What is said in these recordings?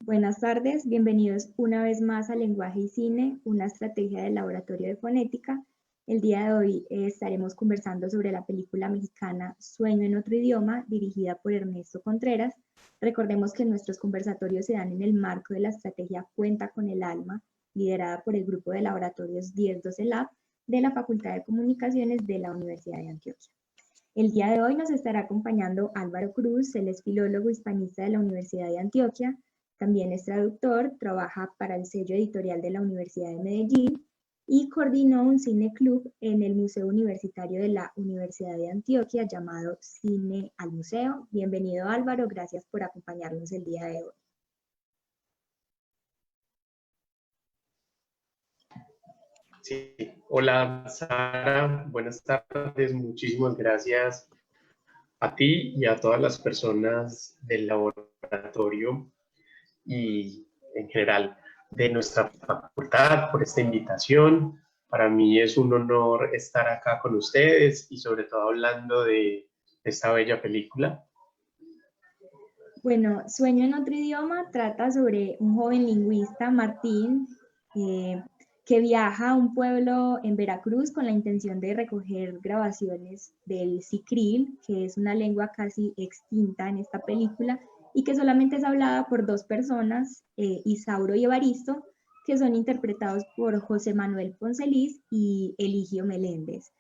Buenas tardes, bienvenidos una vez más a Lenguaje y Cine, una estrategia del Laboratorio de Fonética. El día de hoy estaremos conversando sobre la película mexicana Sueño en otro idioma, dirigida por Ernesto Contreras. Recordemos que nuestros conversatorios se dan en el marco de la estrategia Cuenta con el Alma, liderada por el grupo de laboratorios 1012 Lab de la Facultad de Comunicaciones de la Universidad de Antioquia. El día de hoy nos estará acompañando Álvaro Cruz, él es filólogo hispanista de la Universidad de Antioquia, también es traductor, trabaja para el sello editorial de la Universidad de Medellín y coordinó un cine club en el Museo Universitario de la Universidad de Antioquia llamado Cine al Museo. Bienvenido Álvaro, gracias por acompañarnos el día de hoy. Sí, hola Sara, buenas tardes, muchísimas gracias a ti y a todas las personas del laboratorio y en general de nuestra facultad por esta invitación. Para mí es un honor estar acá con ustedes y sobre todo hablando de esta bella película. Bueno, Sueño en otro idioma trata sobre un joven lingüista, Martín, que viaja a un pueblo en Veracruz con la intención de recoger grabaciones del sicril, que es una lengua casi extinta en esta película y que solamente es hablada por dos personas, Isauro y Evaristo, que son interpretados por José Manuel Poncelis y Eligio Meléndez.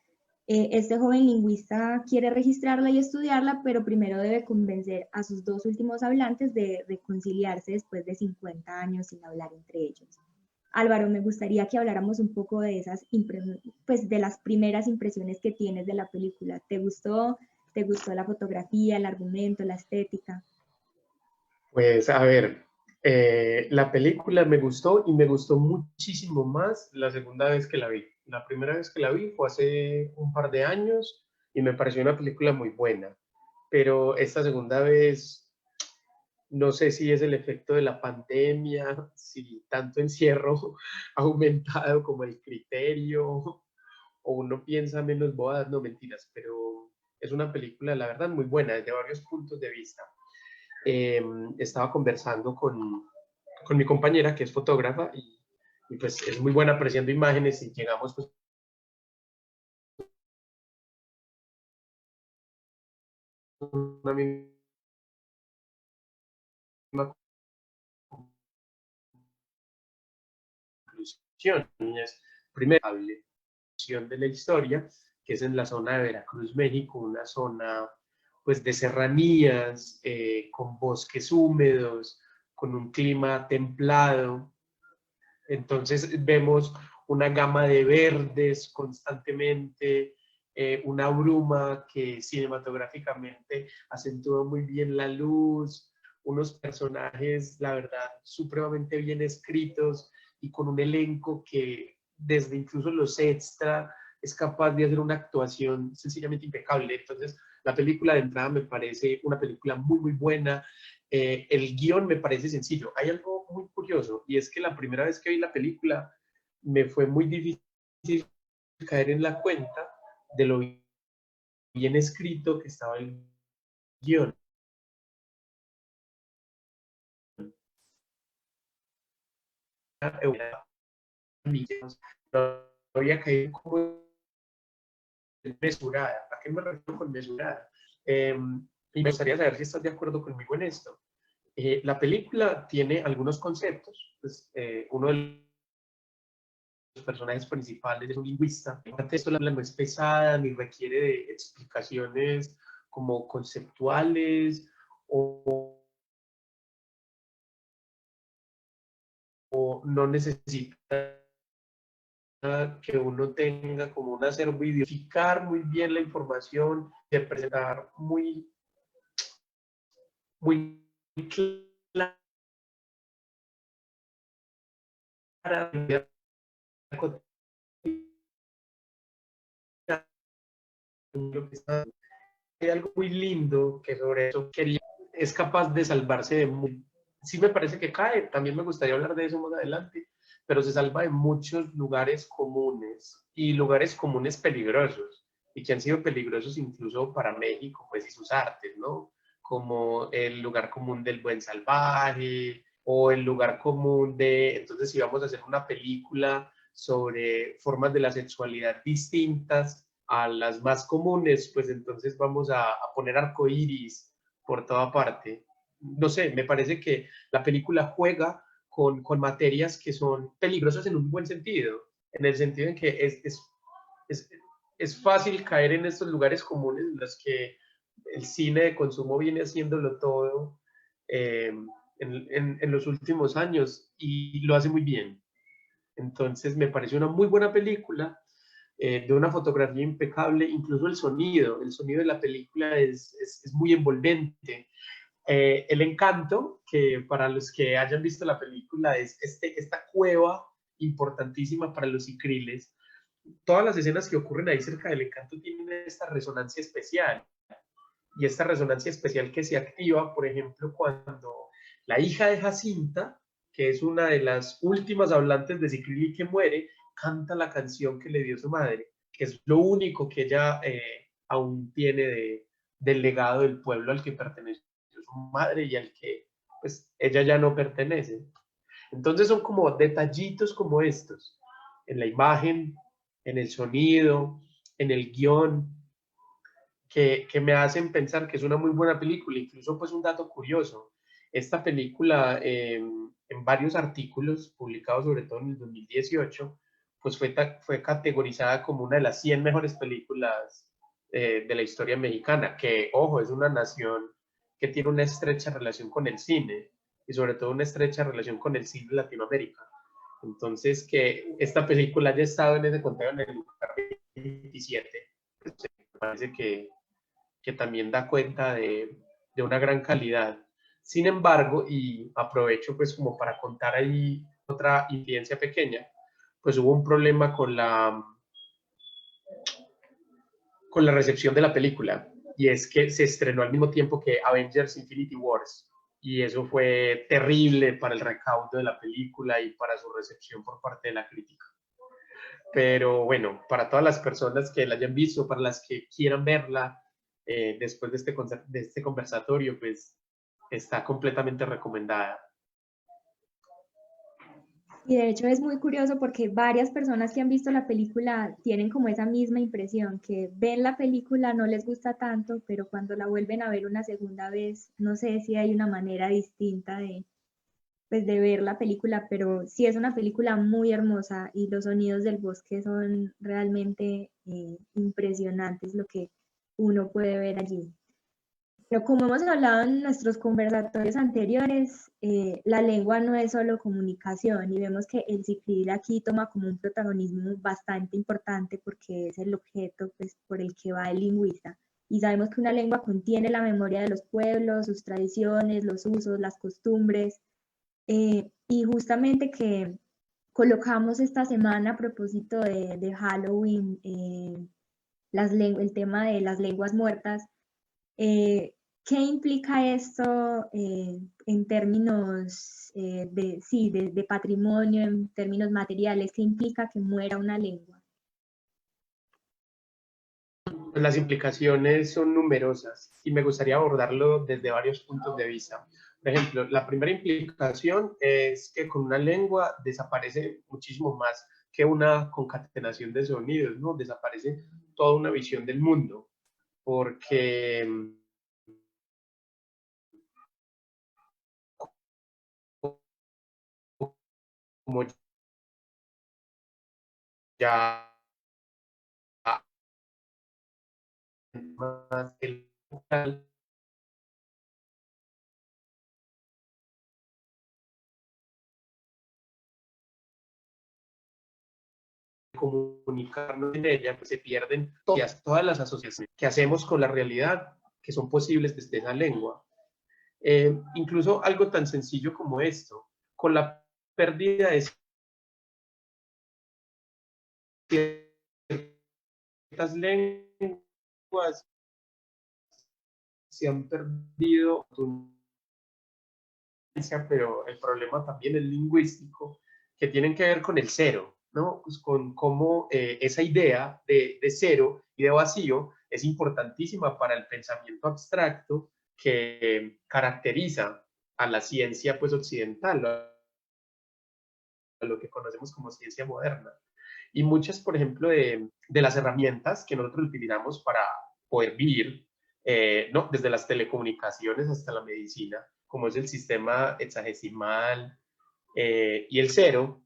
Este joven lingüista quiere registrarla y estudiarla, pero primero debe convencer a sus dos últimos hablantes de reconciliarse después de 50 años sin hablar entre ellos. Álvaro, me gustaría que habláramos un poco de esas pues de las primeras impresiones que tienes de la película. ¿Te gustó? ¿Te gustó la fotografía, el argumento, la estética? Pues a ver, la película me gustó y me gustó muchísimo más la segunda vez que la vi. La primera vez que la vi fue hace un par de años y me pareció una película muy buena, pero esta segunda vez no sé si es el efecto de la pandemia, si tanto encierro ha aumentado como el criterio o uno piensa menos bobadas, no mentiras, pero es una película, la verdad, muy buena desde varios puntos de vista. Estaba conversando con mi compañera que es fotógrafa y pues es muy buena apreciando imágenes y llegamos pues a una misma conclusión. Es primero de la historia, que es en la zona de Veracruz, México, una zona pues de serranías, con bosques húmedos, con un clima templado. Entonces vemos una gama de verdes constantemente, una bruma que cinematográficamente acentúa muy bien la luz, unos personajes, la verdad, supremamente bien escritos y con un elenco que desde incluso los extra es capaz de hacer una actuación sencillamente impecable. Entonces, la película de entrada me parece una película muy, muy buena. El guión me parece sencillo. Hay algo muy curioso y es que la primera vez que vi la película me fue muy difícil caer en la cuenta de lo bien escrito que estaba el guión. No había caído como mesurada. ¿A qué me refiero con mesurada? Y me gustaría saber si estás de acuerdo conmigo en esto. La película tiene algunos conceptos. Pues, uno de los personajes principales es un lingüista. Esto no es pesada ni requiere de explicaciones como conceptuales o no necesita que uno tenga como un acervo y identificar muy bien la información, de presentar muy clara hay algo muy lindo que sobre eso quería, es capaz de salvarse de muy, sí me parece que cae, también me gustaría hablar de eso más adelante, pero se salva de muchos lugares comunes y lugares comunes peligrosos y que han sido peligrosos incluso para México pues y sus artes, ¿no? Como el lugar común del buen salvaje, o el lugar común de, entonces si vamos a hacer una película sobre formas de la sexualidad distintas a las más comunes, pues entonces vamos a poner arcoíris por toda parte. No sé, me parece que la película juega con materias que son peligrosas en un buen sentido, en el sentido en que es, es fácil caer en estos lugares comunes en los que el cine de consumo viene haciéndolo todo en los últimos años y lo hace muy bien. Entonces me pareció una muy buena película, de una fotografía impecable, incluso el sonido de la película es muy envolvente. El encanto, que para los que hayan visto la película, es esta cueva importantísima para los icriles. Todas las escenas que ocurren ahí cerca del encanto tienen esta resonancia especial, y esta resonancia especial que se activa, por ejemplo, cuando la hija de Jacinta, que es una de las últimas hablantes de Sicily que muere, canta la canción que le dio su madre, que es lo único que ella aún tiene del legado del pueblo al que perteneció su madre y al que pues ella ya no pertenece. Entonces son como detallitos como estos, en la imagen, en el sonido, en el guión, que me hacen pensar que es una muy buena película. Incluso pues un dato curioso, esta película en varios artículos publicados sobre todo en el 2018, pues fue categorizada como una de las 100 mejores películas de la historia mexicana, que ojo, es una nación que tiene una estrecha relación con el cine y sobre todo una estrecha relación con el cine de Latinoamérica. Entonces, que esta película haya estado en ese conteo en el lugar 27, pues, me parece que también da cuenta de una gran calidad. Sin embargo, y aprovecho pues como para contar ahí otra incidencia pequeña, pues hubo un problema con la recepción de la película, y es que se estrenó al mismo tiempo que Avengers Infinity Wars, y eso fue terrible para el recaudo de la película y para su recepción por parte de la crítica. Pero bueno, para todas las personas que la hayan visto, para las que quieran verla, después de este conversatorio, pues está completamente recomendada. Y de hecho es muy curioso porque varias personas que han visto la película tienen como esa misma impresión, que ven la película, no les gusta tanto, pero cuando la vuelven a ver una segunda vez, no sé si hay una manera distinta de, pues, de ver la película, pero sí es una película muy hermosa y los sonidos del bosque son realmente impresionantes lo que uno puede ver allí. Pero como hemos hablado en nuestros conversatorios anteriores, la lengua no es solo comunicación y vemos que el ciclil aquí toma como un protagonismo bastante importante porque es el objeto pues, por el que va el lingüista. Y sabemos que una lengua contiene la memoria de los pueblos, sus tradiciones, los usos, las costumbres. Y justamente que colocamos esta semana a propósito de Halloween, el tema de las lenguas muertas. ¿Qué implica esto en términos sí, de patrimonio, en términos materiales? ¿Qué implica que muera una lengua? Las implicaciones son numerosas y me gustaría abordarlo desde varios puntos de vista. Por ejemplo, la primera implicación es que con una lengua desaparece muchísimo más que una concatenación de sonidos, ¿no? Desaparece toda una visión del mundo, porque como ya más el local, comunicarnos en ella, pues se pierden todas las asociaciones que hacemos con la realidad que son posibles desde esa lengua. Incluso algo tan sencillo como esto, con la pérdida de ciertas lenguas, se han perdido, pero el problema también es lingüístico, que tienen que ver con el cero, ¿no? Pues con cómo esa idea de cero y de vacío es importantísima para el pensamiento abstracto que caracteriza a la ciencia pues occidental, a lo que conocemos como ciencia moderna. Y muchas, por ejemplo, de las herramientas que nosotros utilizamos para poder vivir, ¿no? Desde las telecomunicaciones hasta la medicina, como es el sistema hexadecimal y el cero,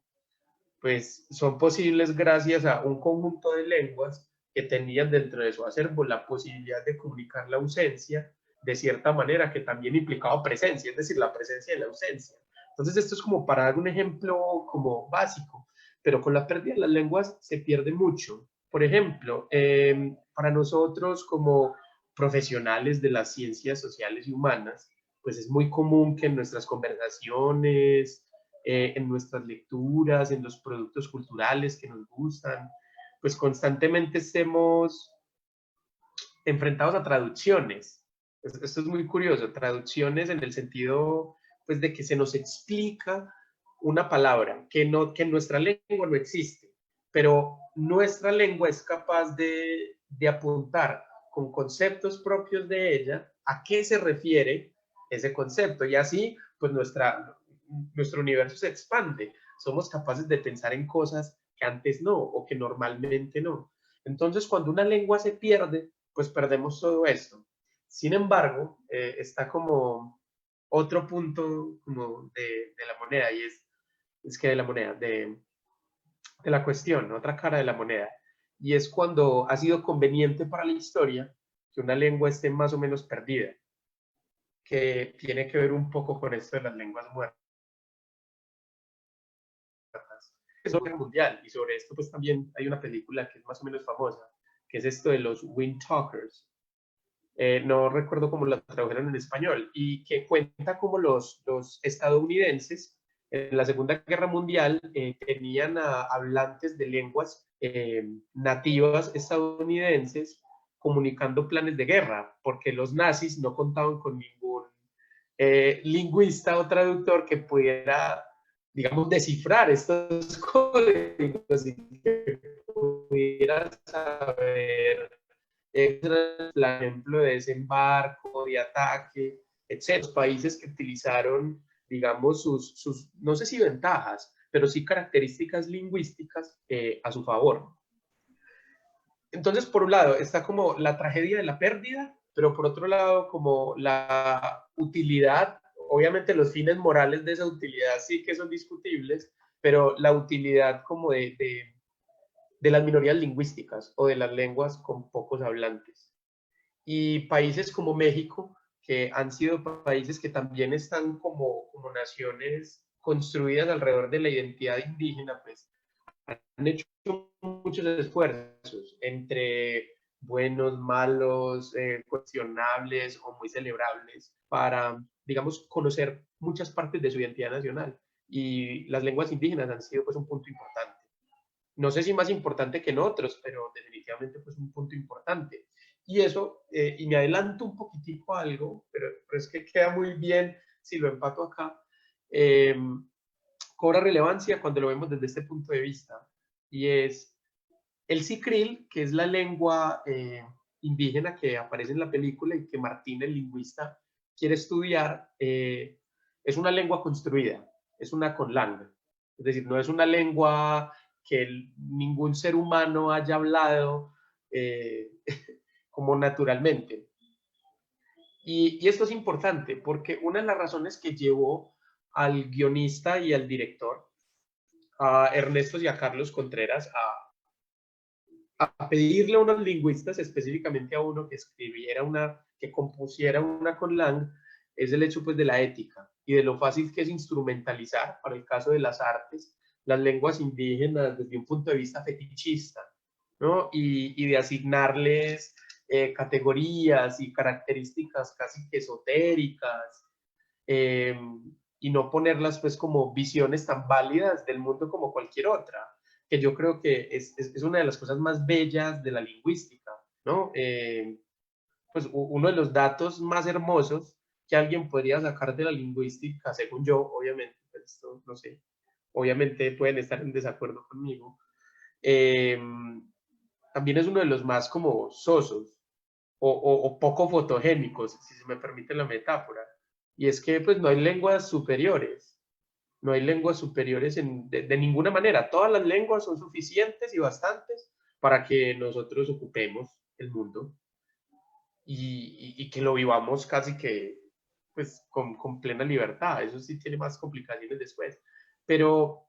pues son posibles gracias a un conjunto de lenguas que tenían dentro de su acervo la posibilidad de comunicar la ausencia de cierta manera que también implicaba presencia, es decir, la presencia de la ausencia. Entonces esto es como para dar un ejemplo como básico, pero con la pérdida de las lenguas se pierde mucho. Por ejemplo, para nosotros como profesionales de las ciencias sociales y humanas, pues es muy común que en nuestras conversaciones, en nuestras lecturas, en los productos culturales que nos gustan, pues constantemente estemos enfrentados a traducciones. Esto es muy curioso, traducciones en el sentido pues de que se nos explica una palabra que en nuestra lengua no existe, pero nuestra lengua es capaz de apuntar con conceptos propios de ella a qué se refiere ese concepto y así pues nuestro universo se expande. Somos capaces de pensar en cosas que antes no o que normalmente no. Entonces, cuando una lengua se pierde, pues perdemos todo esto. Sin embargo, está como otro punto como de la moneda, y es que de la moneda, de la cuestión, otra cara de la moneda, y es cuando ha sido conveniente para la historia que una lengua esté más o menos perdida, que tiene que ver un poco con esto de las lenguas muertas. Es una guerra mundial, y sobre esto pues también hay una película que es más o menos famosa, que es esto de los Wind Talkers. No recuerdo cómo lo tradujeron en español, y que cuenta cómo los estadounidenses en la Segunda Guerra Mundial tenían a hablantes de lenguas nativas estadounidenses comunicando planes de guerra, porque los nazis no contaban con ningún lingüista o traductor que pudiera, digamos, descifrar estos códigos y que pudiera saber por ejemplo, de desembarco, de ataque, etc. Los países que utilizaron, digamos, no sé si ventajas, pero sí características lingüísticas a su favor. Entonces, por un lado, está como la tragedia de la pérdida, pero por otro lado, como la utilidad, obviamente los fines morales de esa utilidad sí que son discutibles, pero la utilidad como de las minorías lingüísticas o de las lenguas con pocos hablantes. Y países como México, que han sido países que también están como naciones construidas alrededor de la identidad indígena, pues han hecho muchos esfuerzos entre buenos, malos, cuestionables o muy celebrables para, digamos, conocer muchas partes de su identidad nacional. Y las lenguas indígenas han sido pues un punto importante. No sé si más importante que en otros, pero definitivamente pues un punto importante. Y eso, y me adelanto un poquitico a algo, pero es que queda muy bien si lo empato acá, eh, cobra relevancia cuando lo vemos desde este punto de vista. Y es el sicril, que es la lengua indígena que aparece en la película y que Martín, el lingüista, quiere estudiar, es una lengua construida, es una conlang. Es decir, no es una lengua que ningún ser humano haya hablado como naturalmente. Y esto es importante porque una de las razones que llevó al guionista y al director, a Ernesto y a Carlos Contreras, a pedirle a unos lingüistas, específicamente a uno que escribiera que compusiera una conlang, es el hecho pues de la ética y de lo fácil que es instrumentalizar, para el caso de las artes, las lenguas indígenas desde un punto de vista fetichista, ¿no? Y de asignarles categorías y características casi que esotéricas, eh, y no ponerlas pues como visiones tan válidas del mundo como cualquier otra, que yo creo que es una de las cosas más bellas de la lingüística, ¿no? Pues uno de los datos más hermosos que alguien podría sacar de la lingüística, según yo, obviamente, pues esto no sé, obviamente pueden estar en desacuerdo conmigo, eh, también es uno de los más como sosos o poco fotogénicos, si se me permite la metáfora, y es que pues no hay lenguas superiores, no hay lenguas superiores de ninguna manera. Todas las lenguas son suficientes y bastantes para que nosotros ocupemos el mundo y que lo vivamos casi que pues con plena libertad. Eso sí tiene más complicaciones después, pero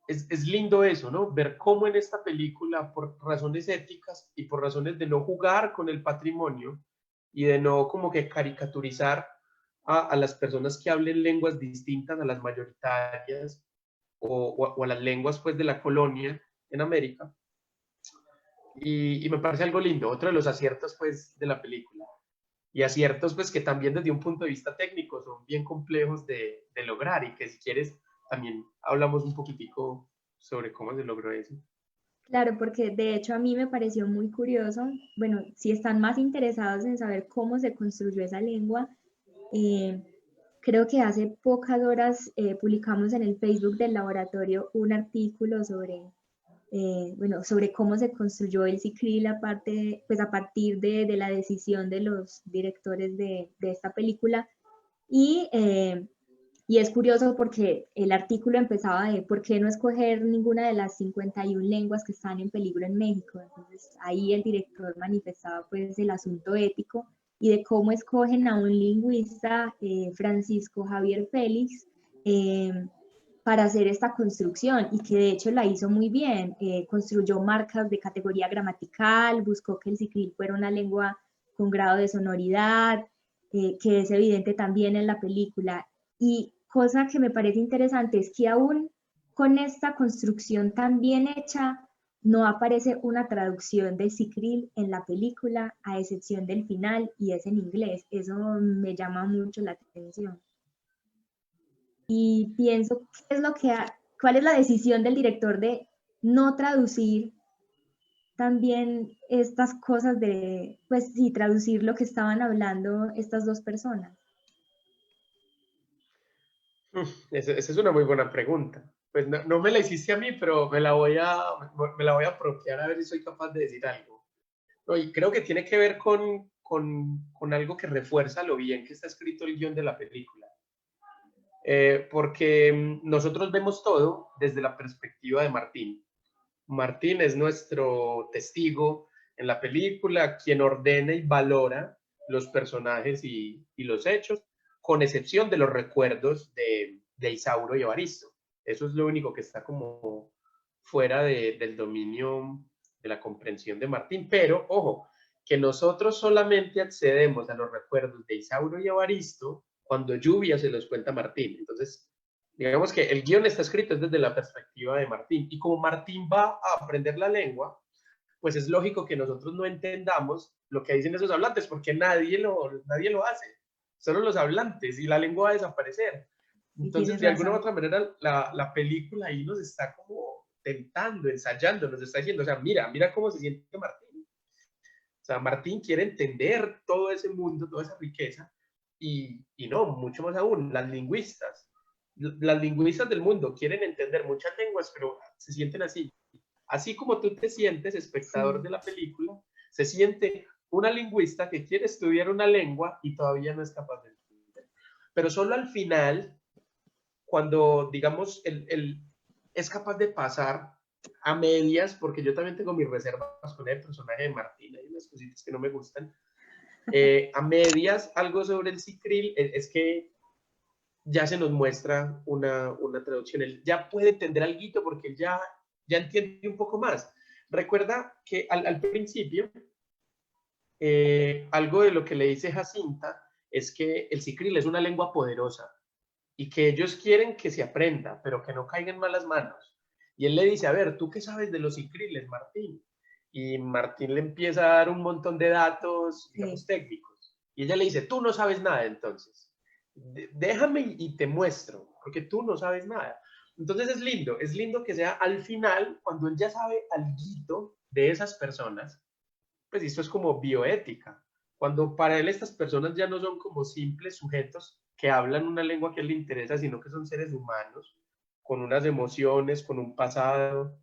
es lindo eso, ¿no? Ver cómo en esta película, por razones éticas y por razones de no jugar con el patrimonio y de no como que caricaturizar a las personas que hablen lenguas distintas a las mayoritarias o a las lenguas pues de la colonia en América. Y me parece algo lindo, otro de los aciertos pues de la película. Y aciertos pues que también desde un punto de vista técnico son bien complejos de lograr y que si quieres también hablamos un poquitico sobre cómo se logró eso. Claro, porque de hecho a mí me pareció muy curioso, bueno, si están más interesados en saber cómo se construyó esa lengua, eh, creo que hace pocas horas publicamos en el Facebook del laboratorio un artículo sobre, bueno, sobre cómo se construyó el Cicril aparte, pues a partir de la decisión de los directores de esta película. Y, eh, y es curioso porque el artículo empezaba de por qué no escoger ninguna de las 51 lenguas que están en peligro en México. Entonces ahí el director manifestaba pues el asunto ético y de cómo escogen a un lingüista, Francisco Javier Félix, eh, para hacer esta construcción y que de hecho la hizo muy bien. Construyó marcas de categoría gramatical, buscó que el cicril fuera una lengua con grado de sonoridad, que es evidente también en la película. Y cosa que me parece interesante es que aún con esta construcción tan bien hecha, no aparece una traducción de cicril en la película, a excepción del final, y es en inglés. Eso me llama mucho la atención. Y pienso, ¿qué es lo que ¿cuál es la decisión del director de no traducir también estas cosas de, pues sí, traducir lo que estaban hablando estas dos personas? Esa es una muy buena pregunta. Pues no, no me la hiciste a mí, pero me la voy a apropiar a ver si soy capaz de decir algo. No, y creo que tiene que ver con algo que refuerza lo bien que está escrito el guión de la película. Porque nosotros vemos todo desde la perspectiva de Martín. Martín es nuestro testigo en la película, quien ordena y valora los personajes y los hechos, con excepción de los recuerdos de Isauro y Evaristo. Eso es lo único que está como fuera del dominio de la comprensión de Martín. Pero, ojo, que nosotros solamente accedemos a los recuerdos de Isauro y Evaristo cuando Lluvia se los cuenta a Martín. Entonces, digamos que el guión está escrito desde la perspectiva de Martín. Y como Martín va a aprender la lengua, pues es lógico que nosotros no entendamos lo que dicen esos hablantes, porque nadie lo hace, solo los hablantes, y la lengua va a desaparecer. Y Entonces, tienes de alguna u razón. otra manera, la película ahí nos está como tentando, ensayando, nos está diciendo, o sea, mira cómo se siente Martín. O sea, Martín quiere entender todo ese mundo, toda esa riqueza, y no, mucho más aún, las lingüistas del mundo quieren entender muchas lenguas, pero se sienten así. Así como tú te sientes espectador Sí. de la película, se siente una lingüista que quiere estudiar una lengua y todavía no es capaz de entender. Pero solo al final, cuando, digamos, es capaz de pasar a medias, porque yo también tengo mis reservas con el personaje de Martín, hay unas cositas que no me gustan, a medias algo sobre el cicril, es que ya se nos muestra una traducción. Él ya puede entender algo porque él ya entiende un poco más. Recuerda que al principio, algo de lo que le dice Jacinta es que el cicril es una lengua poderosa y que ellos quieren que se aprenda, pero que no caiga en malas manos. Y él le dice, a ver, ¿tú qué sabes de los cicriles, Martín? Y Martín le empieza a dar un montón de datos, Sí. digamos, técnicos. Y ella le dice, tú no sabes nada entonces. Déjame y te muestro, porque tú no sabes nada. Entonces es lindo que sea al final, cuando él ya sabe algo de esas personas, pues esto es como bioética. Cuando para él estas personas ya no son como simples sujetos que hablan una lengua que a él le interesa, sino que son seres humanos, con unas emociones, con un pasado,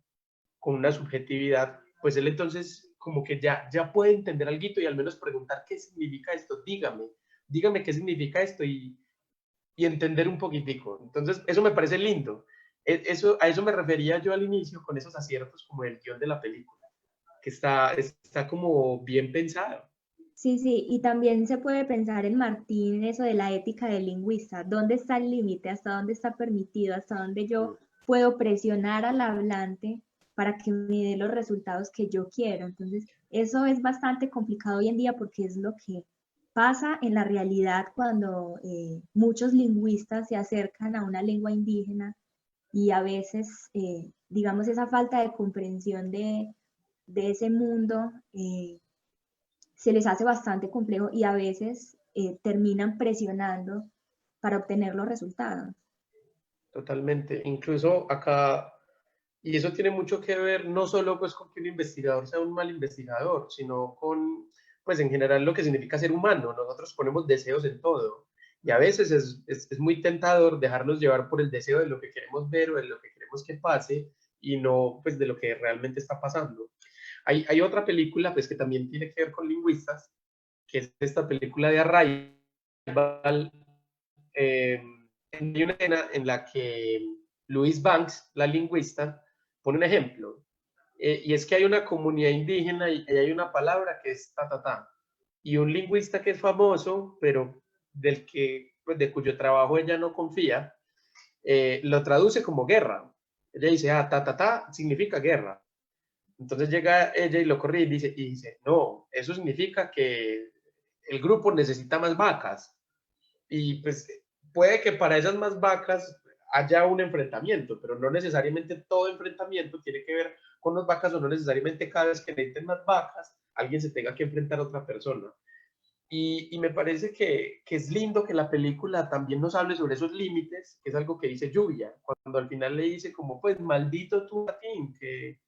con una subjetividad, pues él entonces como que ya puede entender algo y al menos preguntar qué significa esto, dígame qué significa esto y entender un poquitico. Entonces, eso me parece lindo. A eso me refería yo al inicio con esos aciertos como el guión de la película, que está como bien pensado. Sí, sí, y también se puede pensar en Martín eso de la ética del lingüista. ¿Dónde está el límite? ¿Hasta dónde está permitido? ¿Hasta dónde yo puedo presionar al hablante para que me dé los resultados que yo quiero? Entonces, eso es bastante complicado hoy en día porque es lo que pasa en la realidad cuando muchos lingüistas se acercan a una lengua indígena y a veces, digamos, esa falta de comprensión de ese mundo. Se les hace bastante complejo y a veces terminan presionando para obtener los resultados. Totalmente. Incluso acá, y eso tiene mucho que ver no solo pues con que un investigador sea un mal investigador, sino con, pues en general lo que significa ser humano. Nosotros ponemos deseos en todo y a veces es muy tentador dejarnos llevar por el deseo de lo que queremos ver o de lo que queremos que pase y no pues de lo que realmente está pasando. Hay otra película pues que también tiene que ver con lingüistas, que es esta película de Arrival. eh, Hay una escena en la que Louise Banks, la lingüista, pone un ejemplo, y es que hay una comunidad indígena y hay una palabra que es ta, ta, ta, y un lingüista que es famoso, pero pues, de cuyo trabajo ella no confía, lo traduce como guerra. Ella dice, ah, ta, ta, ta, significa guerra. Entonces llega ella y lo corrige y dice, no, eso significa que el grupo necesita más vacas. Y pues puede que para esas más vacas haya un enfrentamiento, pero no necesariamente todo enfrentamiento tiene que ver con las vacas o no necesariamente cada vez que necesiten más vacas, alguien se tenga que enfrentar a otra persona. Y me parece que es lindo que la película también nos hable sobre esos límites, que es algo que dice Lluvia, cuando al final le dice como, pues, maldito tú, Martín, que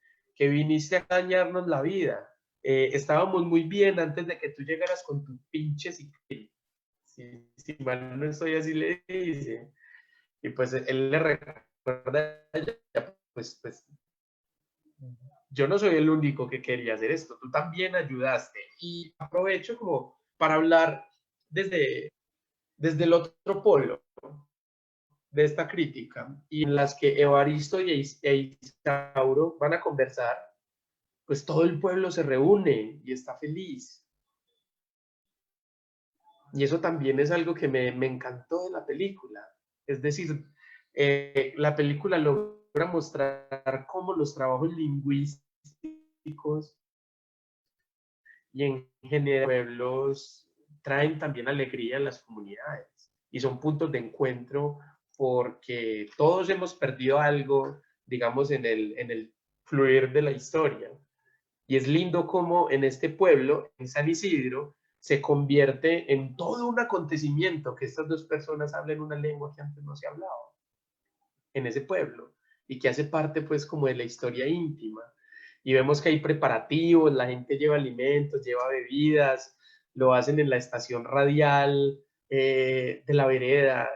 viniste a dañarnos la vida. Estábamos muy bien antes de que tú llegaras con tu pinche si mal no estoy así le dice. Y pues él le recuerda a ella, pues yo no soy el único que quería hacer esto, tú también ayudaste. Y aprovecho como para hablar desde el otro polo de esta crítica, y en las que Evaristo e Isauro van a conversar, pues todo el pueblo se reúne y está feliz. Y eso también es algo que me encantó de la película. Es decir, la película logra mostrar cómo los trabajos lingüísticos y en general pueblos traen también alegría a las comunidades y son puntos de encuentro porque todos hemos perdido algo, digamos, en el fluir de la historia. Y es lindo cómo en este pueblo, en San Isidro, se convierte en todo un acontecimiento que estas dos personas hablen una lengua que antes no se hablaba en ese pueblo y que hace parte pues como de la historia íntima. Y vemos que hay preparativos, la gente lleva alimentos, lleva bebidas, lo hacen en la estación radial de la vereda.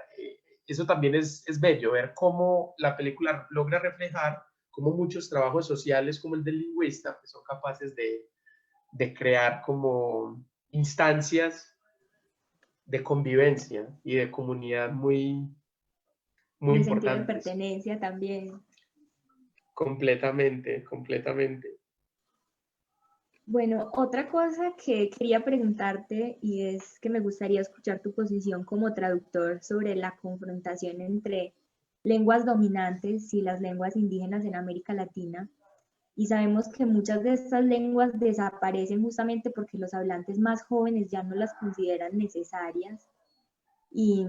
Eso también es bello, ver cómo la película logra reflejar cómo muchos trabajos sociales como el del lingüista pues, son capaces de crear como instancias de convivencia y de comunidad muy De sentido de importantes. pertenencia también. Completamente, completamente. Bueno, otra cosa que quería preguntarte y es que me gustaría escuchar tu posición como traductor sobre la confrontación entre lenguas dominantes y las lenguas indígenas en América Latina. Y sabemos que muchas de estas lenguas desaparecen justamente porque los hablantes más jóvenes ya no las consideran necesarias. Y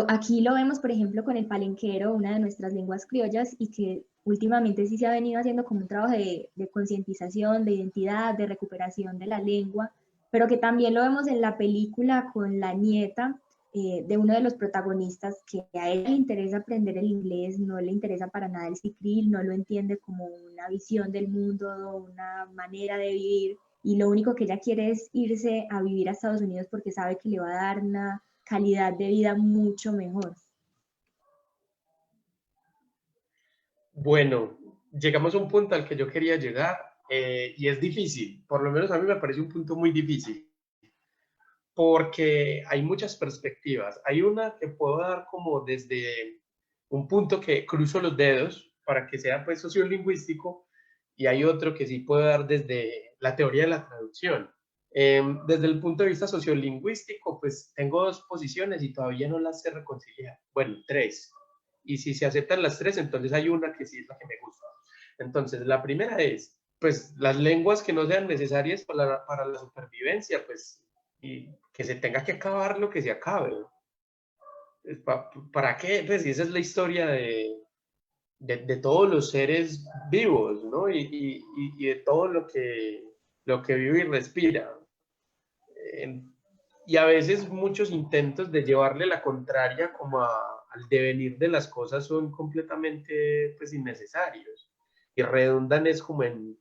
aquí lo vemos, por ejemplo, con el palenquero, una de nuestras lenguas criollas, y que últimamente sí se ha venido haciendo como un trabajo de concientización, de identidad, de recuperación de la lengua, pero que también lo vemos en la película con la nieta de uno de los protagonistas, que a él le interesa aprender el inglés, no le interesa para nada el cicril, no lo entiende como una visión del mundo, una manera de vivir, y lo único que ella quiere es irse a vivir a Estados Unidos porque sabe que le va a dar una calidad de vida mucho mejor. Bueno, llegamos a un punto al que yo quería llegar y es difícil, por lo menos a mí me parece un punto muy difícil, porque hay muchas perspectivas. Hay una que puedo dar como desde un punto que cruzo los dedos para que sea pues sociolingüístico, y hay otro que sí puedo dar desde la teoría de la traducción. Desde el punto de vista sociolingüístico, pues tengo dos posiciones y todavía no las sé reconciliar. Bueno, tres. Y si se aceptan las tres, entonces hay una que sí es la que me gusta. Entonces, la primera es, pues, las lenguas que no sean necesarias para la supervivencia, pues, y que se tenga que acabar lo que se acabe. ¿Para qué? Pues esa es la historia de todos los seres vivos, ¿no? Y de todo lo que vive y respira. Y a veces muchos intentos de llevarle la contraria como al devenir de las cosas son completamente pues innecesarios y redundan es como en,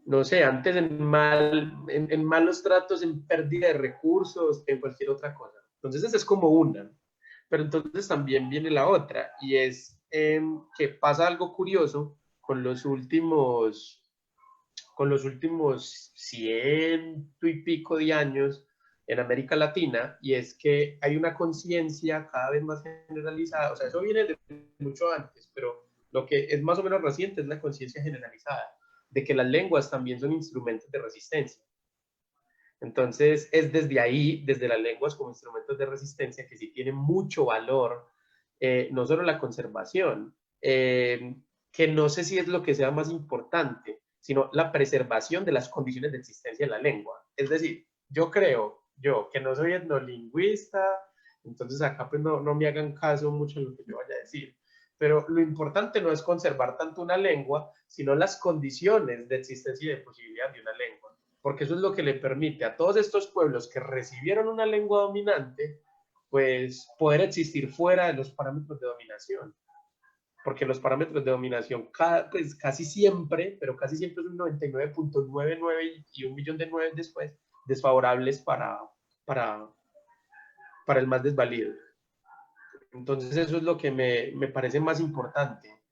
no sé, antes en malos tratos, en pérdida de recursos, en cualquier otra cosa. Entonces esa es como una. Pero entonces también viene la otra y es que pasa algo curioso con los últimos ciento y pico de años en América Latina, y es que hay una conciencia cada vez más generalizada, o sea, eso viene de mucho antes, pero lo que es más o menos reciente es la conciencia generalizada de que las lenguas también son instrumentos de resistencia. Entonces, es desde ahí, desde las lenguas como instrumentos de resistencia, que sí tienen mucho valor, no solo la conservación, que no sé si es lo que sea más importante, sino la preservación de las condiciones de existencia de la lengua. Es decir, yo creo, yo que no soy etnolingüista, entonces acá pues no me hagan caso mucho en lo que yo vaya a decir, pero lo importante no es conservar tanto una lengua, sino las condiciones de existencia y de posibilidad de una lengua, porque eso es lo que le permite a todos estos pueblos que recibieron una lengua dominante, pues poder existir fuera de los parámetros de dominación, porque los parámetros de dominación pues, casi siempre, pero casi siempre es un 99.99 y un millón de nueve después, desfavorables para, para el más desvalido. Entonces eso es lo que me parece más importante.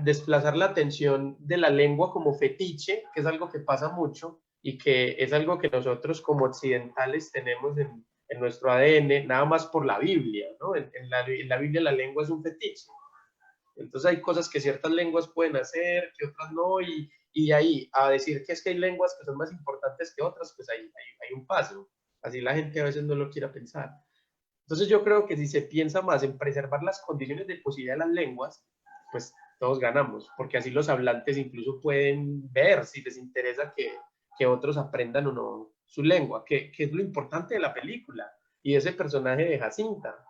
Desplazar la atención de la lengua como fetiche, que es algo que pasa mucho y que es algo que nosotros como occidentales tenemos en nuestro ADN, nada más por la Biblia, ¿no? En la Biblia la lengua es un fetiche. Entonces hay cosas que ciertas lenguas pueden hacer, que otras no, y ahí a decir que es que hay lenguas que son más importantes que otras, pues hay un paso. Así la gente a veces no lo quiera pensar. Entonces yo creo que si se piensa más en preservar las condiciones de posibilidad de las lenguas, pues todos ganamos, porque así los hablantes incluso pueden ver si les interesa que otros aprendan o no su lengua, que es lo importante de la película y ese personaje de Jacinta.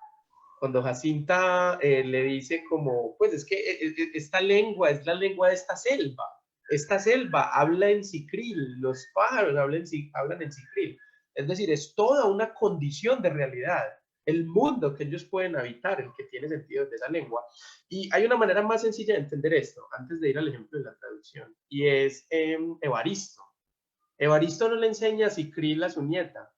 Cuando Jacinta le dice como, pues es que esta lengua es la lengua de esta selva habla en sicril, los pájaros hablan en sicril, es decir, es toda una condición de realidad, el mundo que ellos pueden habitar, el que tiene sentido de esa lengua. Y hay una manera más sencilla de entender esto, antes de ir al ejemplo de la traducción, y es Evaristo. Evaristo no le enseña a sicril a su nieta,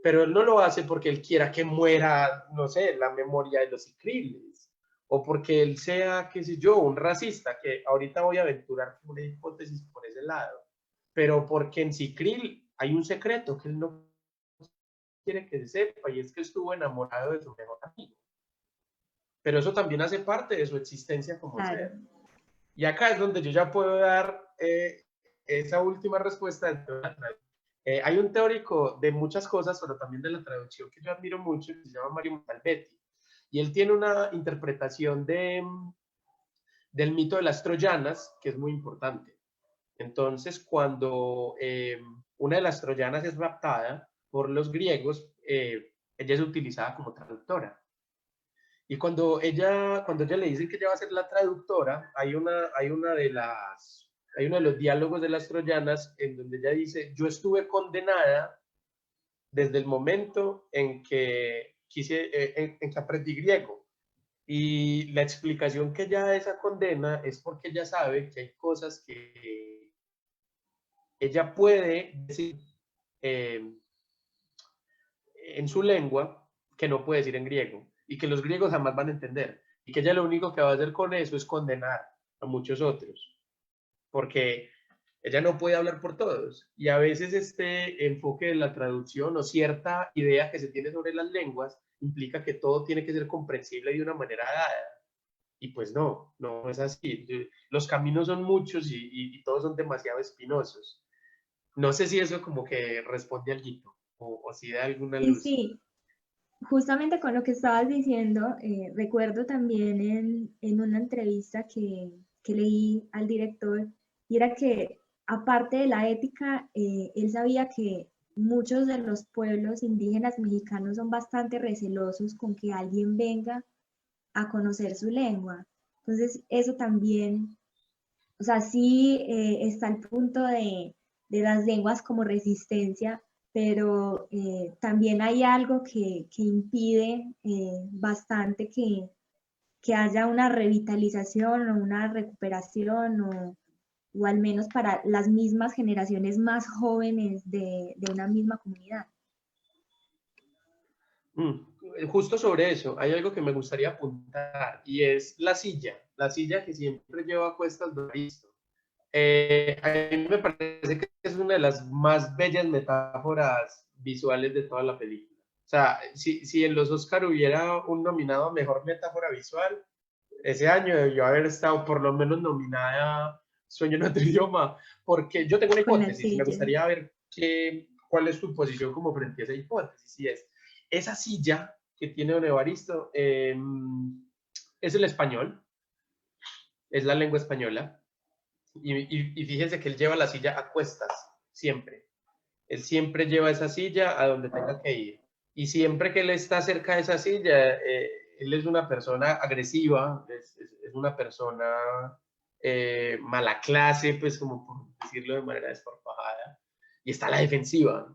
pero él no lo hace porque él quiera que muera, no sé, la memoria de los sicriles, o porque él sea, qué sé yo, un racista, que ahorita voy a aventurar una hipótesis por ese lado, pero porque en sicril hay un secreto que él no quiere que se sepa, y es que estuvo enamorado de su mejor amigo. Pero eso también hace parte de su existencia como Claro. ser. Y acá es donde yo ya puedo dar esa última respuesta. Hay un teórico de muchas cosas, pero también de la traducción que yo admiro mucho, que se llama Mario Montalbetti. Y él tiene una interpretación del mito de las troyanas, que es muy importante. Entonces, cuando una de las troyanas es raptada por los griegos, ella es utilizada como traductora. Y cuando ella le dicen que ella va a ser la traductora, hay uno de los diálogos de las troyanas en donde ella dice, yo estuve condenada desde el momento en que en que aprendí griego. Y la explicación que ella da esa condena es porque ella sabe que hay cosas que ella puede decir eh, en su lengua que no puede decir en griego y que los griegos jamás van a entender, y que ella lo único que va a hacer con eso es condenar a muchos otros, porque ella no puede hablar por todos. Y a veces este enfoque de la traducción o cierta idea que se tiene sobre las lenguas implica que todo tiene que ser comprensible de una manera dada. Y pues no, no es así. Los caminos son muchos y todos son demasiado espinosos. No sé si eso como que responde al guito o si da alguna Y luz. sí, justamente con lo que estabas diciendo, recuerdo también en una entrevista que leí al director, y era que aparte de la ética, él sabía que muchos de los pueblos indígenas mexicanos son bastante recelosos con que alguien venga a conocer su lengua. Entonces, eso también, o sea, sí está el punto de las lenguas como resistencia, pero también hay algo que impide bastante que haya una revitalización o una recuperación o al menos para las mismas generaciones más jóvenes de una misma comunidad. Justo sobre eso, hay algo que me gustaría apuntar y es la silla que siempre lleva a cuestas de Aristo. A mí me parece que es una de las más bellas metáforas visuales de toda la película. O sea, si en los Oscar hubiera un nominado a mejor metáfora visual, ese año debió haber estado por lo menos nominada Sueño en otro idioma, porque yo tengo una Con la hipótesis y me silla. gustaría ver cuál es tu posición como frente a esa hipótesis. Y es, esa silla que tiene Don Evaristo es el español, es la lengua española, y fíjense que él lleva la silla a cuestas, siempre. Él siempre lleva esa silla a donde tenga que ir. Y siempre que él está cerca de esa silla, él es una persona agresiva, es una persona mala clase, pues como por decirlo de manera desparpajada, y está a la defensiva.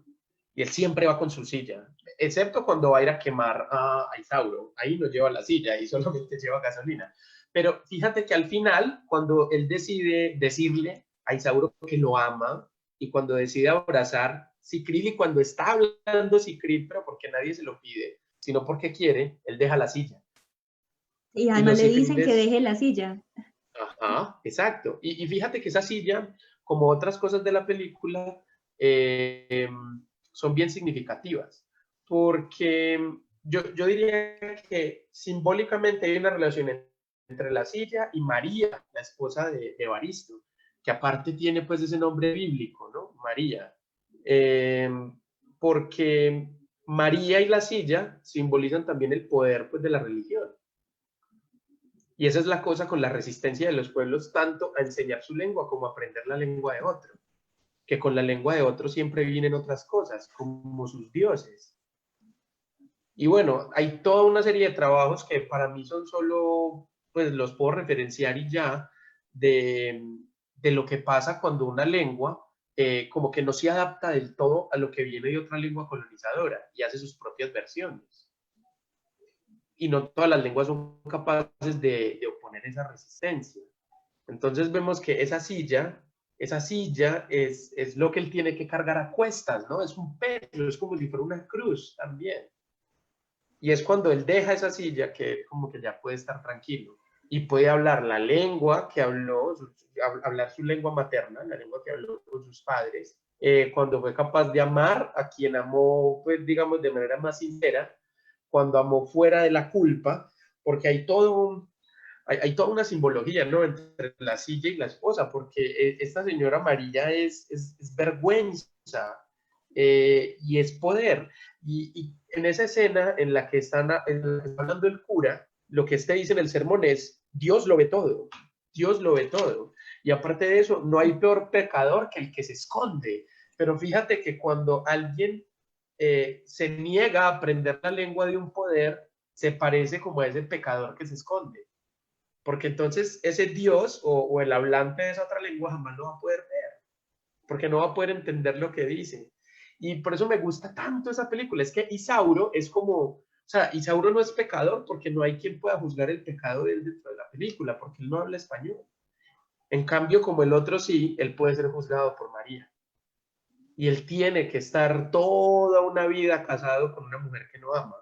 Y él siempre va con su silla, excepto cuando va a ir a quemar a Isauro. Ahí no lleva la silla, ahí solamente lleva gasolina. Pero fíjate que al final, cuando él decide decirle a Isauro que lo ama, y cuando decide abrazar Sicril y cuando está hablando Sicril, pero porque nadie se lo pide, sino porque quiere, él deja la silla. Y Y además los le dicen que Sicriles, deje la silla. ajá, exacto. Y fíjate que esa silla, como otras cosas de la película, son bien significativas, porque yo diría que simbólicamente hay una relación entre la silla y María, la esposa de Evaristo, que aparte tiene pues ese nombre bíblico, ¿no? María. Eh, porque María y la silla simbolizan también el poder pues de la religión. Y esa es la cosa con la resistencia de los pueblos tanto a enseñar su lengua como a aprender la lengua de otro, que con la lengua de otro siempre vienen otras cosas, como sus dioses. Y bueno, hay toda una serie de trabajos que para mí son solo, pues los puedo referenciar y ya, de, de lo que pasa cuando una lengua como que no se adapta del todo a lo que viene de otra lengua colonizadora y hace sus propias versiones. Y no todas las lenguas son capaces de oponer esa resistencia. Entonces vemos que esa silla es lo que él tiene que cargar a cuestas, ¿no? Es un peso, es como si fuera una cruz también. Y es cuando él deja esa silla que como que ya puede estar tranquilo y puede hablar la lengua que habló, hablar su lengua materna, la lengua que habló con sus padres, cuando fue capaz de amar a quien amó, pues digamos, de manera más sincera, cuando amó fuera de la culpa, porque hay toda una simbología, ¿no? Entre la silla y la esposa, porque esta señora María es vergüenza y es poder. Y en esa escena en la que está hablando el cura, lo que este dice en el sermón es, Dios lo ve todo, Dios lo ve todo. Y aparte de eso, no hay peor pecador que el que se esconde. Pero fíjate que cuando alguien se niega a aprender la lengua de un poder, se parece como a ese pecador que se esconde. Porque entonces ese Dios o el hablante de esa otra lengua jamás lo va a poder ver, porque no va a poder entender lo que dice. Y por eso me gusta tanto esa película. Es que Isauro es como, o sea, Isauro no es pecador porque no hay quien pueda juzgar el pecado de él dentro de la película, porque él no habla español. En cambio, como el otro sí, él puede ser juzgado por María. Y él tiene que estar toda una vida casado con una mujer que no ama.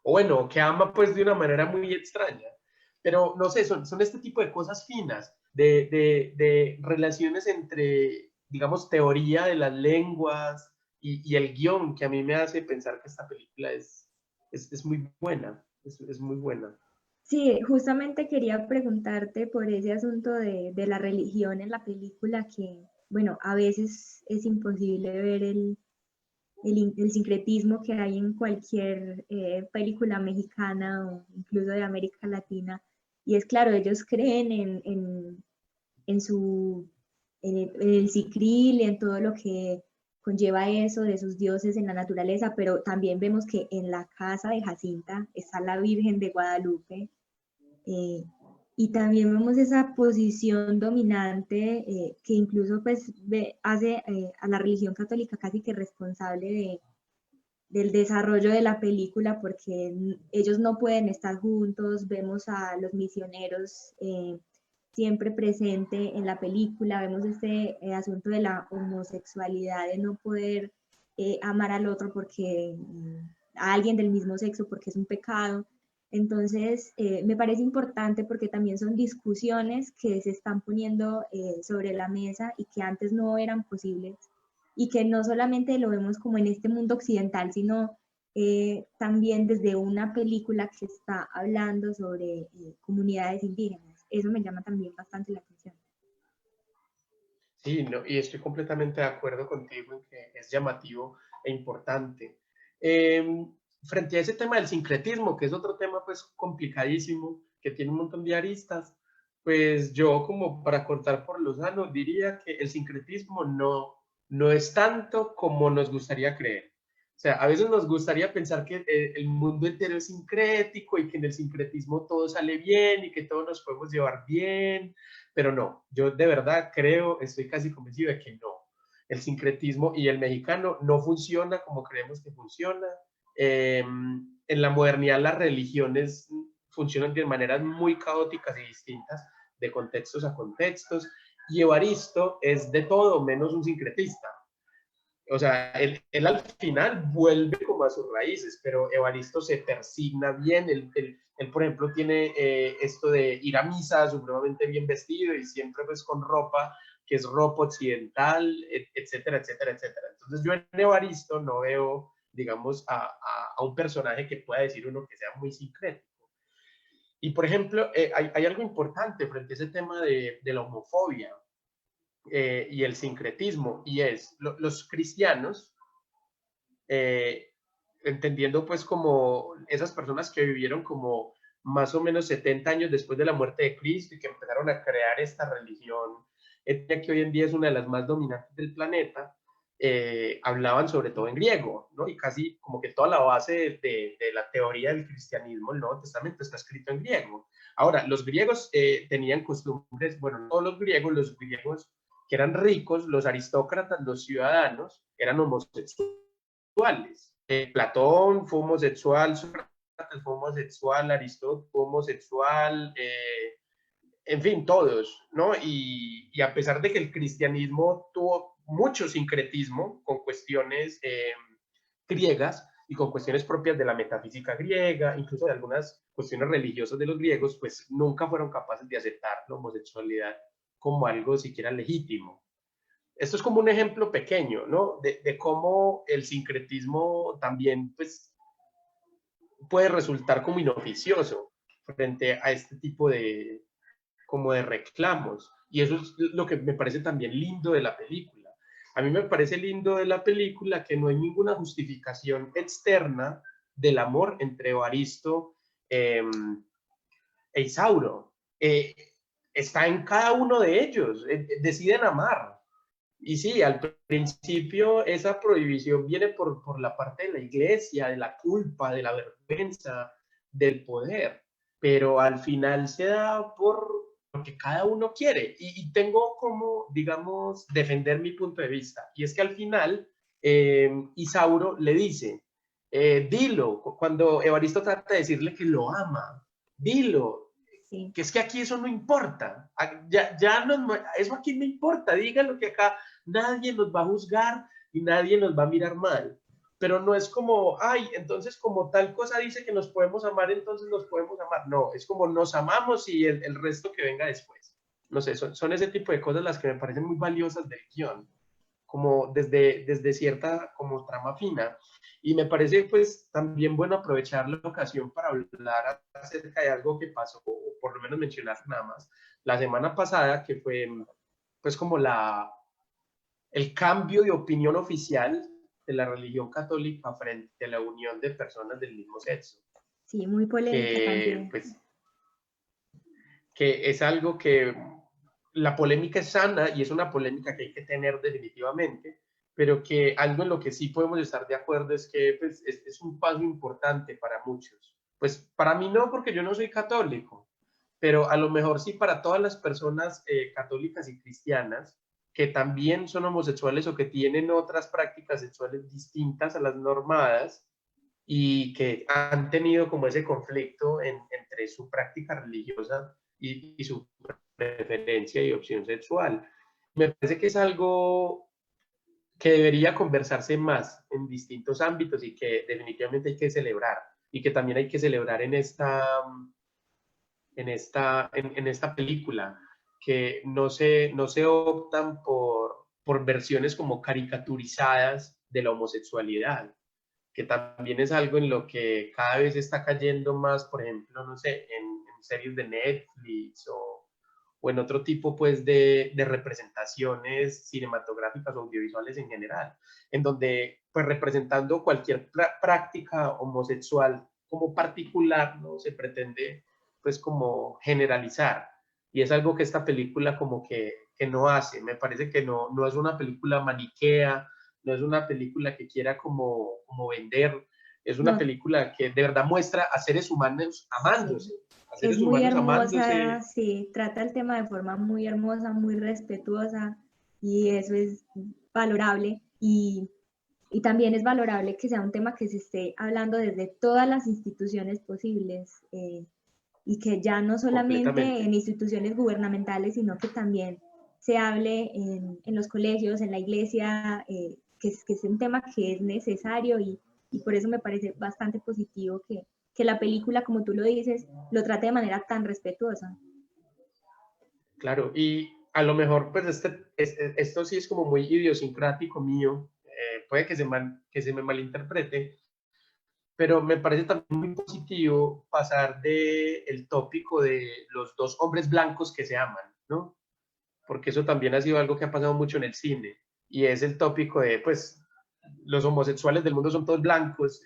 O bueno, que ama pues de una manera muy extraña. Pero no sé, son este tipo de cosas finas de relaciones entre, digamos, teoría de las lenguas y el guión, que a mí me hace pensar que esta película es muy buena, es muy buena. Sí, justamente quería preguntarte por ese asunto de la religión en la película, que, bueno, a veces es imposible ver el sincretismo que hay en cualquier película mexicana o incluso de América Latina. Y es claro, ellos creen en su, en el cicril, en todo lo que conlleva eso de sus dioses en la naturaleza, pero también vemos que en la casa de Jacinta está la Virgen de Guadalupe, eh, y también vemos esa posición dominante que incluso pues hace a la religión católica casi que responsable del desarrollo de la película porque ellos no pueden estar juntos, vemos a los misioneros siempre presente en la película, vemos este asunto de la homosexualidad, de no poder amar al otro porque a alguien del mismo sexo porque es un pecado. Entonces, me parece importante porque también son discusiones que se están poniendo sobre la mesa y que antes no eran posibles y que no solamente lo vemos como en este mundo occidental, sino también desde una película que está hablando sobre comunidades indígenas. Eso me llama también bastante la atención. Sí, no, y estoy completamente de acuerdo contigo en que es llamativo e importante. Eh, Frente a ese tema del sincretismo, que es otro tema pues complicadísimo, que tiene un montón de aristas, pues yo como para cortar por lo sano diría que el sincretismo no es tanto como nos gustaría creer. O sea, a veces nos gustaría pensar que el mundo entero es sincrético y que en el sincretismo todo sale bien y que todos nos podemos llevar bien, pero no, yo de verdad creo, estoy casi convencido de que no. El sincretismo y el mexicano no funciona como creemos que funciona. En la modernidad las religiones funcionan de maneras muy caóticas y distintas, de contextos a contextos, y Evaristo es de todo menos un sincretista. O sea, él al final vuelve como a sus raíces, pero Evaristo se persigna bien, él por ejemplo, tiene esto de ir a misa supremamente bien vestido y siempre pues con ropa que es ropa occidental, etcétera, etcétera, etcétera. Entonces yo en Evaristo no veo, digamos, a un personaje que pueda decir uno que sea muy sincrético. Y por ejemplo, hay algo importante frente a ese tema de la homofobia y el sincretismo, y es los cristianos, eh, entendiendo pues como esas personas que vivieron como más o menos 70 años después de la muerte de Cristo y que empezaron a crear esta religión que hoy en día es una de las más dominantes del planeta, hablaban sobre todo en griego, ¿no? Y casi como que toda la base de la teoría del cristianismo, el Nuevo Testamento, está escrito en griego. Ahora, los griegos tenían costumbres, bueno, todos los griegos que eran ricos, los aristócratas, los ciudadanos, eran homosexuales. Platón fue homosexual, Sócrates fue homosexual, Aristóteles fue homosexual, en fin, todos, ¿no? Y a pesar de que el cristianismo tuvo mucho sincretismo con cuestiones griegas y con cuestiones propias de la metafísica griega, incluso de algunas cuestiones religiosas de los griegos, pues nunca fueron capaces de aceptar la homosexualidad como algo siquiera legítimo. Esto es como un ejemplo pequeño, ¿no? De cómo el sincretismo también, pues, puede resultar como inoficioso frente a este tipo de, como de reclamos. Y eso es lo que me parece también lindo de la película. A mí me parece lindo de la película que no hay ninguna justificación externa del amor entre Evaristo e Isauro. Está en cada uno de ellos, deciden amar. Y sí, al principio esa prohibición viene por la parte de la iglesia, de la culpa, de la vergüenza, del poder, pero al final se da por lo que cada uno quiere. Y tengo como, digamos, defender mi punto de vista. Y es que al final Isauro le dice, dilo, cuando Evaristo trata de decirle que lo ama, dilo, Sí. que es que aquí eso no importa, ya no, eso aquí no importa, díganlo que acá nadie nos va a juzgar y nadie nos va a mirar mal, pero no es como, ay, entonces como tal cosa dice que nos podemos amar, entonces nos podemos amar, no, es como nos amamos y el resto que venga después. no sé, son ese tipo de cosas las que me parecen muy valiosas del guión, como desde cierta como trama fina. Y me parece pues también bueno aprovechar la ocasión para hablar acerca de algo que pasó, o por lo menos mencionar nada más, la semana pasada, que fue pues como el cambio de opinión oficial de la religión católica frente a la unión de personas del mismo sexo, Sí, muy polémica que también. pues que es algo que la polémica es sana y es una polémica que hay que tener definitivamente, pero que algo en lo que sí podemos estar de acuerdo es que pues, es un paso importante para muchos. Pues para mí no, porque yo no soy católico, pero a lo mejor sí para todas las personas católicas y cristianas que también son homosexuales o que tienen otras prácticas sexuales distintas a las normadas y que han tenido como ese conflicto entre su práctica religiosa y su preferencia y opción sexual. Me parece que es algo que debería conversarse más en distintos ámbitos y que definitivamente hay que celebrar y que también hay que celebrar en esta película, que no se optan por versiones como caricaturizadas de la homosexualidad, que también es algo en lo que cada vez está cayendo más, por ejemplo, no sé, en series de Netflix o en otro tipo pues de representaciones cinematográficas o audiovisuales en general, en donde pues representando cualquier práctica homosexual como particular, ¿no? Se pretende pues como generalizar. Y es algo que esta película como que no hace. Me parece que no es una película maniquea, no es una película que quiera como vender, es una No, película que de verdad muestra a seres humanos sí. amándose, a Es seres muy humanos hermosa, amándose. sí, trata el tema de forma muy hermosa, muy respetuosa y eso es valorable y también es valorable que sea un tema que se esté hablando desde todas las instituciones posibles y que ya no solamente en Completamente. instituciones gubernamentales, sino que también se hable en los colegios, en la iglesia, que es un tema que es necesario y por eso me parece bastante positivo que la película, como tú lo dices, lo trate de manera tan respetuosa. Claro, y a lo mejor, pues esto sí es como muy idiosincrático mío, puede que se me malinterprete, pero me parece también muy positivo pasar del tópico de los dos hombres blancos que se aman, ¿no? Porque eso también ha sido algo que ha pasado mucho en el cine, y es el tópico de, pues, los homosexuales del mundo son todos blancos,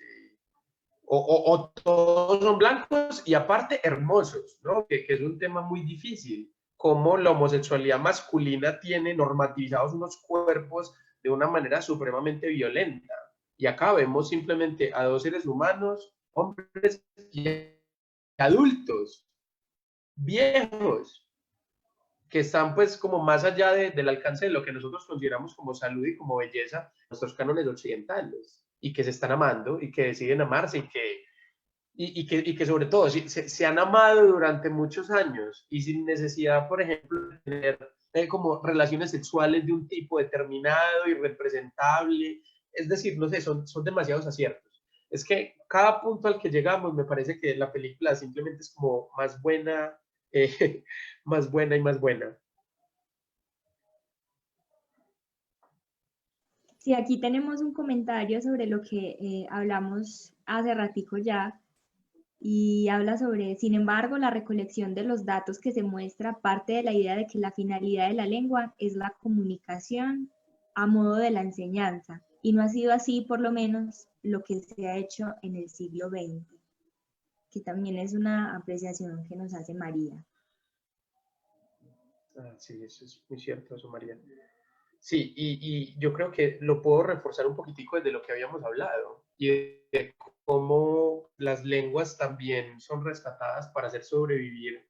o todos son blancos y aparte hermosos, ¿no? Que es un tema muy difícil, cómo la homosexualidad masculina tiene normativizados unos cuerpos de una manera supremamente violenta. Y acá vemos simplemente a dos seres humanos, hombres y adultos, viejos, que están pues como más allá del alcance de lo que nosotros consideramos como salud y como belleza, nuestros cánones occidentales, y que se están amando y que deciden amarse y que sobre todo se han amado durante muchos años y sin necesidad, por ejemplo, de tener como relaciones sexuales de un tipo determinado y representable. Es decir, no sé, son demasiados aciertos. Es que cada punto al que llegamos me parece que la película simplemente es como más buena, más buena y más buena. Sí, aquí tenemos un comentario sobre lo que hablamos hace ratico ya, y habla sobre, sin embargo, la recolección de los datos que se muestra parte de la idea de que la finalidad de la lengua es la comunicación a modo de la enseñanza, y no ha sido así, por lo menos, lo que se ha hecho en el siglo XX, que también es una apreciación que nos hace María. Ah, sí, eso es muy cierto, eso, María. Sí, y yo creo que lo puedo reforzar un poquitico desde lo que habíamos hablado y de cómo las lenguas también son rescatadas para hacer sobrevivir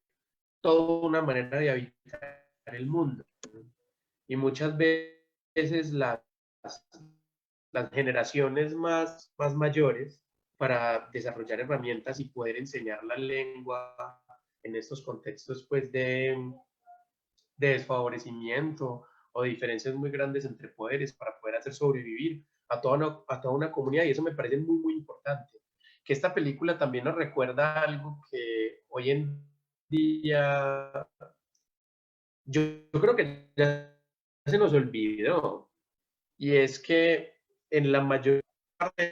toda una manera de habitar el mundo. Y muchas veces las generaciones más mayores, para desarrollar herramientas y poder enseñar la lengua en estos contextos pues de desfavorecimiento o de diferencias muy grandes entre poderes para poder hacer sobrevivir a toda una comunidad, y eso me parece muy importante. Que esta película también nos recuerda algo que hoy en día yo creo que ya se nos olvidó, y es que en la mayoría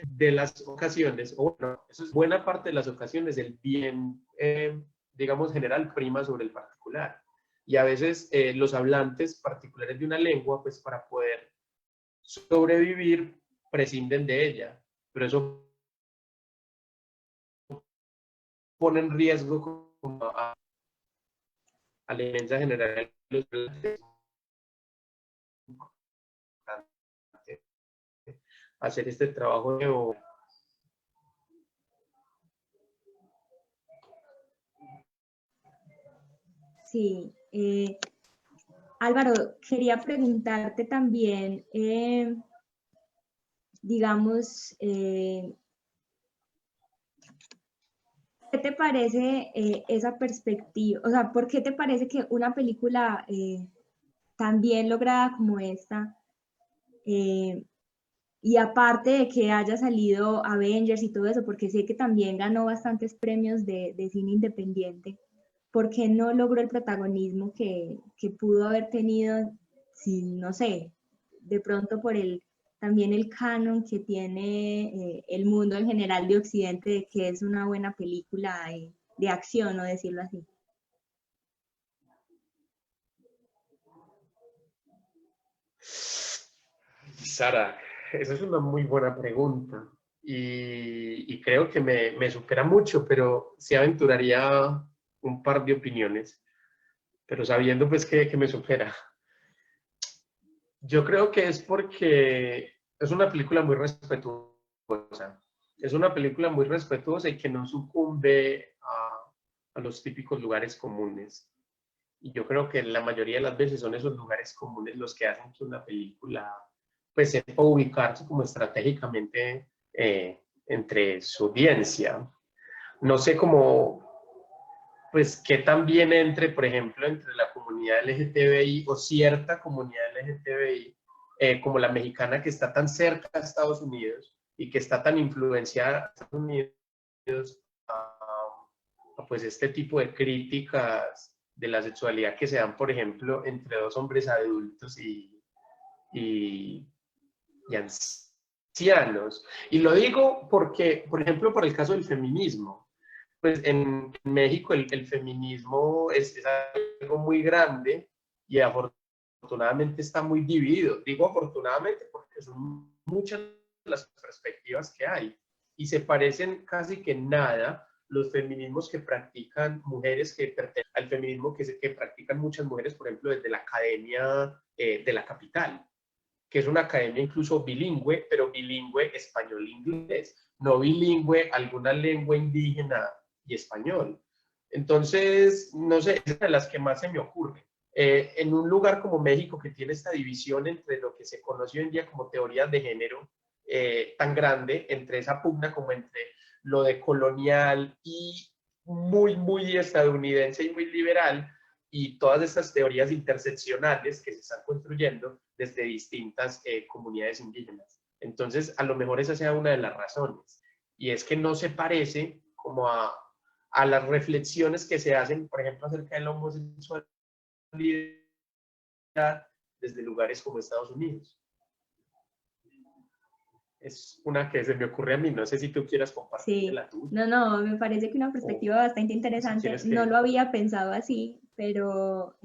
de las ocasiones, o bueno, eso es buena parte de las ocasiones, el bien, digamos, general prima sobre el particular. Y a veces los hablantes particulares de una lengua, pues para poder sobrevivir, prescinden de ella. Pero eso pone en riesgo como a la inmensa general de los hablantes, hacer este trabajo de... Sí, Álvaro, quería preguntarte también, digamos, ¿qué te parece esa perspectiva? O sea, ¿por qué te parece que una película tan bien lograda como esta, eh, y aparte de que haya salido Avengers y todo eso, porque sé que también ganó bastantes premios de cine independiente, ¿por qué no logró el protagonismo que pudo haber tenido si, no sé, de pronto por también el canon que tiene el mundo en general de Occidente de que es una buena película de acción, o decirlo así? Sara, esa es una muy buena pregunta y creo que me supera mucho, pero sí aventuraría un par de opiniones, pero sabiendo pues que me supera. Yo creo que es porque es una película muy respetuosa. Es una película muy respetuosa y que no sucumbe a los típicos lugares comunes. Y yo creo que la mayoría de las veces son esos lugares comunes los que hacen que una película pues sepa ubicarse como estratégicamente entre su audiencia. No sé cómo, pues qué también entre, por ejemplo, entre la comunidad LGTBI o cierta comunidad LGTBI, como la mexicana que está tan cerca de Estados Unidos y que está tan influenciada de Estados Unidos, pues este tipo de críticas de la sexualidad que se dan, por ejemplo, entre dos hombres adultos y, y ancianos. Y lo digo porque, por ejemplo, por el caso del feminismo, pues en México el feminismo es algo muy grande y afortunadamente está muy dividido. Digo afortunadamente porque son muchas las perspectivas que hay y se parecen casi que en nada los feminismos que practican mujeres que pertenecen al feminismo que practican muchas mujeres, por ejemplo, desde la Academia de la Capital, que es una academia incluso bilingüe, pero bilingüe español-inglés, no bilingüe alguna lengua indígena y español. Entonces, no sé, es de las que más se me ocurre. En un lugar como México, que tiene esta división entre lo que se conoce hoy en día como teorías de género, tan grande, entre esa pugna como entre lo de colonial y muy estadounidense y muy liberal, y todas estas teorías interseccionales que se están construyendo desde distintas comunidades indígenas. Entonces, a lo mejor esa sea una de las razones. Y es que no se parece como a las reflexiones que se hacen, por ejemplo, acerca de la homosexualidad desde lugares como Estados Unidos. Es una que se me ocurre a mí, no sé si tú quieras compartirte Sí, la tuya no, me parece que una o, perspectiva bastante o si interesante. quieres No que... lo había pensado así, pero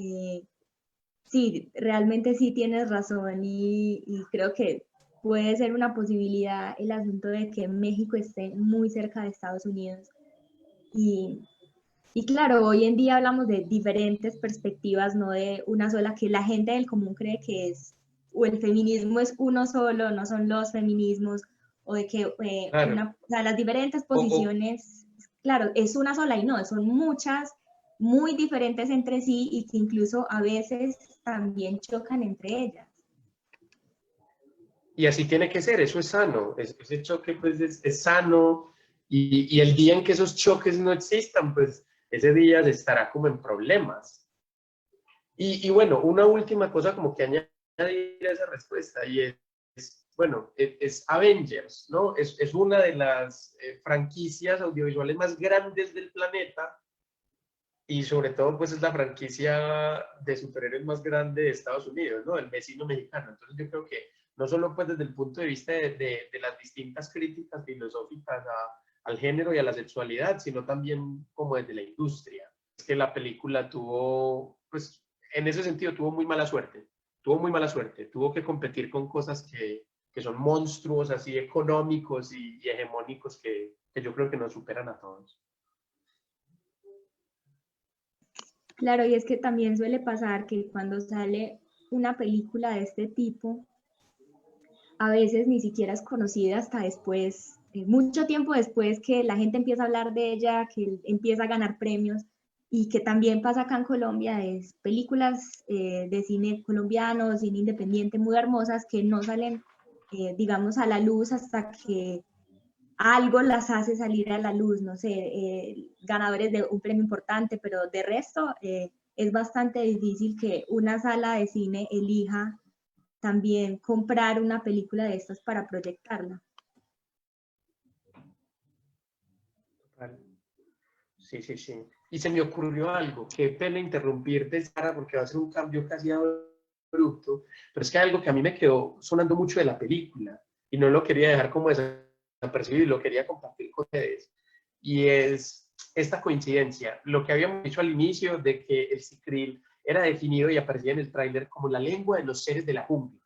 sí, realmente sí tienes razón y creo que puede ser una posibilidad el asunto de que México esté muy cerca de Estados Unidos. Y, y claro, hoy en día hablamos de diferentes perspectivas, no de una sola, que la gente del común cree que es, o el feminismo es uno solo, no son los feminismos, o de que Claro, o sea, las diferentes o, posiciones, claro, es una sola y no, son muchas, muy diferentes entre sí y que incluso a veces también chocan entre ellas. y así tiene que ser, eso es sano, ese choque pues es sano y el día en que esos choques no existan, pues ese día se estará como en problemas. Y bueno, una última cosa como que añadir a esa respuesta y bueno, es Avengers, ¿no? Es una de las franquicias audiovisuales más grandes del planeta y sobre todo pues es la franquicia de superhéroes más grande de Estados Unidos, ¿no? El vecino mexicano. Entonces yo creo que no solo pues desde el punto de vista de las distintas críticas filosóficas al género y a la sexualidad, sino también como desde la industria. Es que la película tuvo, pues en ese sentido tuvo muy mala suerte, tuvo que competir con cosas que son monstruos así económicos y hegemónicos que yo creo que nos superan a todos. Claro, y es que también suele pasar que cuando sale una película de este tipo, a veces ni siquiera es conocida hasta después, mucho tiempo después que la gente empieza a hablar de ella, que empieza a ganar premios, y que también pasa acá en Colombia, es películas de cine colombiano, cine independiente muy hermosas que no salen, digamos, a la luz hasta que algo las hace salir a la luz, no sé, ganadores de un premio importante, pero de resto es bastante difícil que una sala de cine elija también comprar una película de estas para proyectarla. Sí, sí, sí. Y se me ocurrió algo, qué pena interrumpirte, Sara, porque va a ser un cambio casi abrupto, pero es que hay algo que a mí me quedó sonando mucho de la película y no lo quería dejar como desapercibido y lo quería compartir con ustedes. Y es esta coincidencia, lo que habíamos dicho al inicio de que el Cicril era definido y aparecía en el tráiler como la lengua de los seres de la jungla.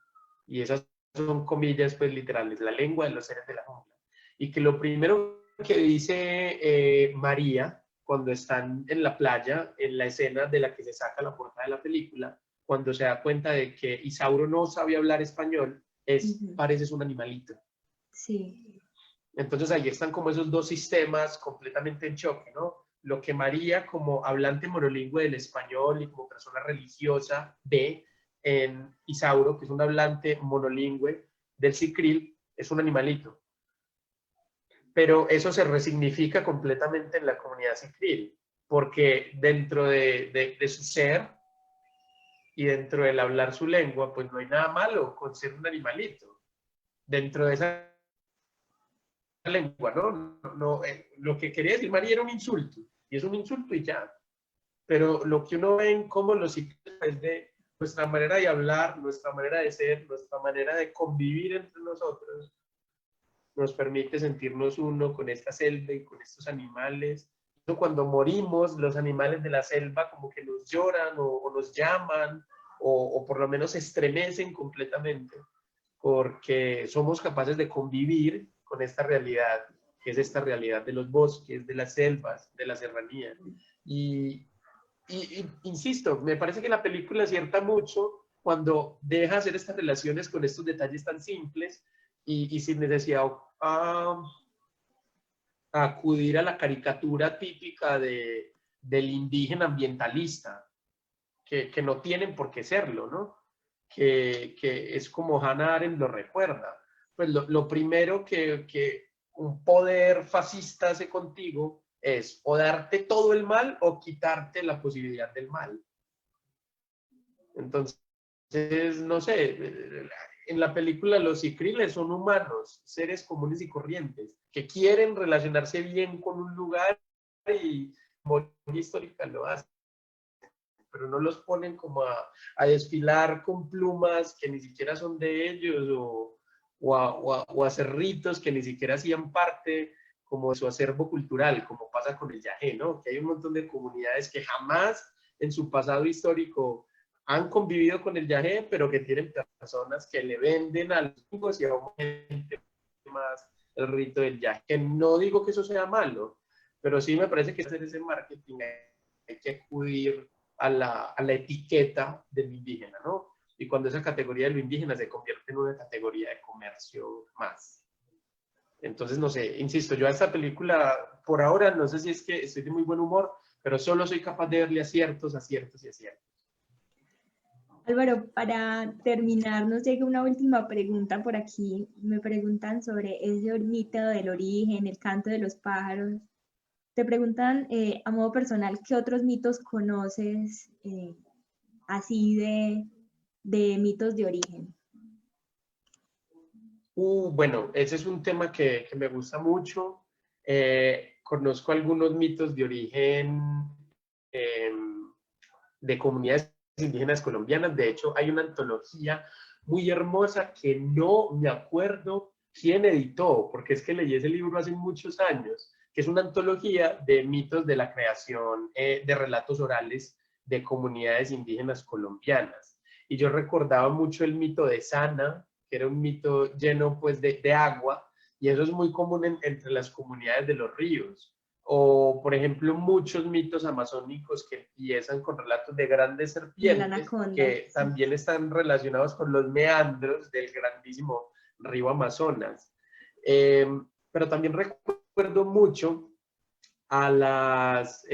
Y esas son comillas pues literales, la lengua de los seres de la jungla. Y que lo primero que dice María cuando están en la playa, en la escena de la que se saca la portada de la película, cuando se da cuenta de que Isauro no sabe hablar español, es pareces un animalito. Sí. Entonces ahí están como esos dos sistemas completamente en choque, ¿no? Lo que María como hablante monolingüe del español y como persona religiosa ve en Isauro, que es un hablante monolingüe del Cicril, es un animalito. Pero eso se resignifica completamente en la comunidad Cicril, porque dentro de su ser y dentro del hablar su lengua, pues no hay nada malo con ser un animalito. Dentro de esa lengua, ¿no? Lo que quería decir María era un insulto, y es un insulto y ya. Pero lo que uno ve en cómo los ciclos es de nuestra manera de hablar, nuestra manera de ser, nuestra manera de convivir entre nosotros, nos permite sentirnos uno con esta selva y con estos animales. Cuando morimos, los animales de la selva como que nos lloran o nos llaman o por lo menos se estremecen completamente porque somos capaces de convivir con esta realidad, que es esta realidad de los bosques, de las selvas, de la serranía. Y insisto, me parece que la película acierta mucho cuando deja hacer estas relaciones con estos detalles tan simples y sin necesidad a acudir a la caricatura típica del indígena ambientalista, que no tienen por qué serlo, ¿no? Que es como Hannah Arendt lo recuerda. Pues lo primero que un poder fascista hace contigo es o darte todo el mal o quitarte la posibilidad del mal. Entonces, no sé, en la película los cicriles son humanos, seres comunes y corrientes, que quieren relacionarse bien con un lugar y como histórica lo hacen, pero no los ponen como a desfilar con plumas que ni siquiera son de ellos o a hacer ritos que ni siquiera hacían parte como de su acervo cultural, como pasa con el yagé, ¿no? Que hay un montón de comunidades que jamás en su pasado histórico han convivido con el yagé, pero que tienen personas que le venden a los hijos y aumentan más el rito del yagé. Que no digo que eso sea malo, pero sí me parece que hacer ese marketing hay que acudir a la etiqueta del indígena, ¿no? Y cuando esa categoría de lo indígena se convierte en una categoría de comercio más. Entonces, no sé, insisto, yo a esta película, por ahora, no sé si es que estoy de muy buen humor, pero solo soy capaz de verle aciertos, aciertos y aciertos. Álvaro, para terminar, nos llega una última pregunta por aquí. Me preguntan sobre ese mito del origen, el canto de los pájaros. Te preguntan a modo personal, ¿qué otros mitos conoces así de mitos de origen? Bueno, ese es un tema que me gusta mucho. Conozco algunos mitos de origen de comunidades indígenas colombianas. De hecho, hay una antología muy hermosa que no me acuerdo quién editó, porque es que leí ese libro hace muchos años, que es una antología de mitos de la creación de relatos orales de comunidades indígenas colombianas. Y yo recordaba mucho el mito de Sana, que era un mito lleno pues de agua, y eso es muy común entre las comunidades de los ríos. O, por ejemplo, muchos mitos amazónicos que empiezan con relatos de grandes De la serpientes, anaconda. que también están relacionados con los meandros del grandísimo río Amazonas. Pero también recuerdo mucho a las...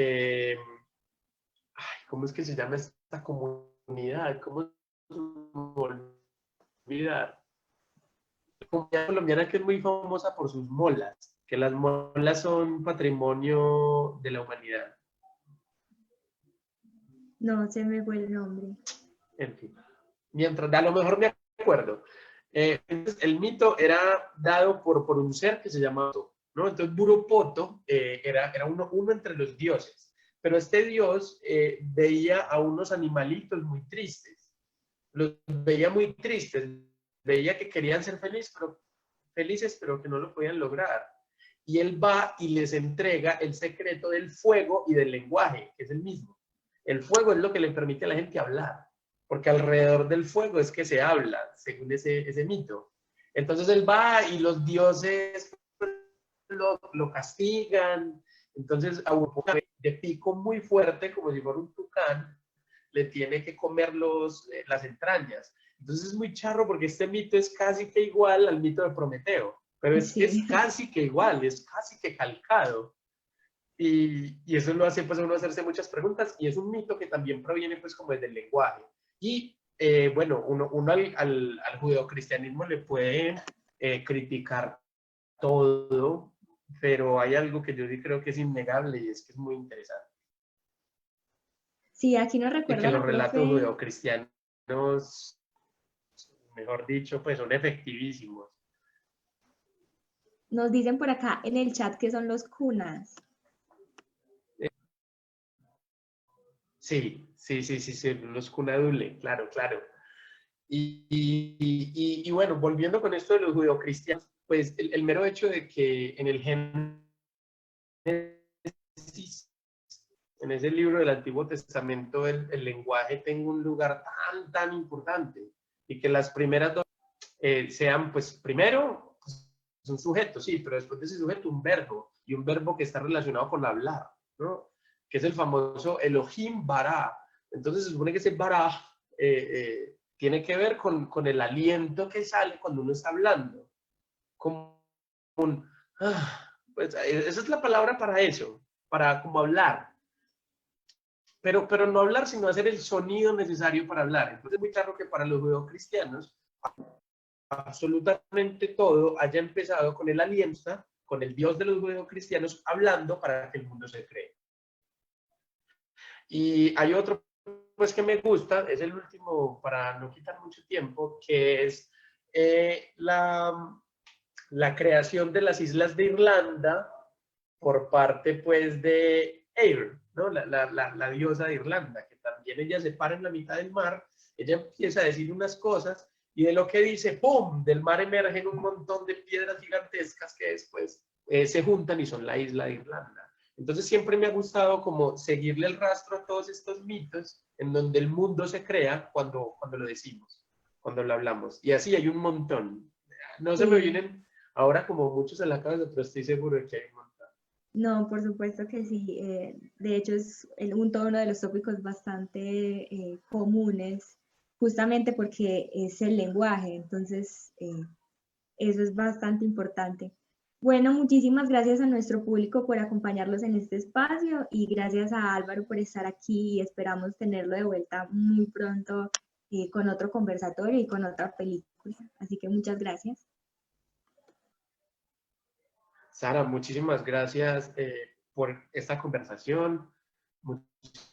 ¿cómo es que se llama esta comunidad? ¿Cómo se me olvidar? La comunidad colombiana que es muy famosa por sus molas, que las molas son patrimonio de la humanidad. No, se me fue el nombre. En fin, mientras, a lo mejor me acuerdo. Entonces, el mito era dado por un ser que se llamaba Poto, ¿no? Entonces, Buropoto era uno entre los dioses, pero este dios veía a unos animalitos muy tristes, los veía muy tristes, veía que querían ser felices, pero que no lo podían lograr. Y él va y les entrega el secreto del fuego y del lenguaje, que es el mismo. El fuego es lo que le permite a la gente hablar, porque alrededor del fuego es que se habla, según ese mito. Entonces él va y los dioses lo castigan. Entonces a un de pico muy fuerte, como si fuera un tucán, le tiene que comer las entrañas. Entonces es muy charro porque este mito es casi que igual al mito de Prometeo, pero es Sí. casi que igual, es casi que calcado. Y eso lo hace pues a uno hacerse muchas preguntas, y es un mito que también proviene pues como desde el lenguaje. Y bueno, uno al judeocristianismo le puede criticar todo, pero hay algo que yo sí creo que es innegable, y es que es muy interesante. Sí, aquí nos Y que recuerda los la relatos profe, judeocristianos, mejor dicho, pues son efectivísimos. nos dicen por acá en el chat que son los cunas. Sí, los cunadule, claro, claro. Y bueno, volviendo con esto de los judeocristianos, pues el mero hecho de que en el Génesis, en ese libro del Antiguo Testamento, el lenguaje tenga un lugar tan importante, y que las primeras dos sean, pues primero, pues, un sujeto, sí, pero después de ese sujeto un verbo, y un verbo que está relacionado con hablar, ¿no? Que es el famoso Elohim Bara. Entonces se supone que ese Bara tiene que ver con el aliento que sale cuando uno está hablando, como un, pues, esa es la palabra para eso, para como hablar, pero no hablar, sino hacer el sonido necesario para hablar. Entonces es muy claro que para los judeocristianos absolutamente todo haya empezado con el aliento, con el Dios de los judeocristianos hablando para que el mundo se cree. Y hay otro pues que me gusta, es el último para no quitar mucho tiempo, que es la creación de las islas de Irlanda por parte pues de Eir, ¿no? La diosa de Irlanda, que también ella se para en la mitad del mar, ella empieza a decir unas cosas, y de lo que dice, ¡pum!, del mar emergen un montón de piedras gigantescas que después se juntan y son la isla de Irlanda. Entonces siempre me ha gustado como seguirle el rastro a todos estos mitos en donde el mundo se crea cuando lo decimos, cuando lo hablamos. Y así hay un montón. No se me Sí, vienen ahora como muchos a la cabeza, pero estoy seguro de que hay un montón. no, por supuesto que sí. De hecho, es uno de los tópicos bastante comunes, justamente porque es el lenguaje. Entonces, eso es bastante importante. Bueno, muchísimas gracias a nuestro público por acompañarlos en este espacio, y gracias a Álvaro por estar aquí, y esperamos tenerlo de vuelta muy pronto con otro conversatorio y con otra película. Así que muchas gracias. Sara, muchísimas gracias por esta conversación. Muchas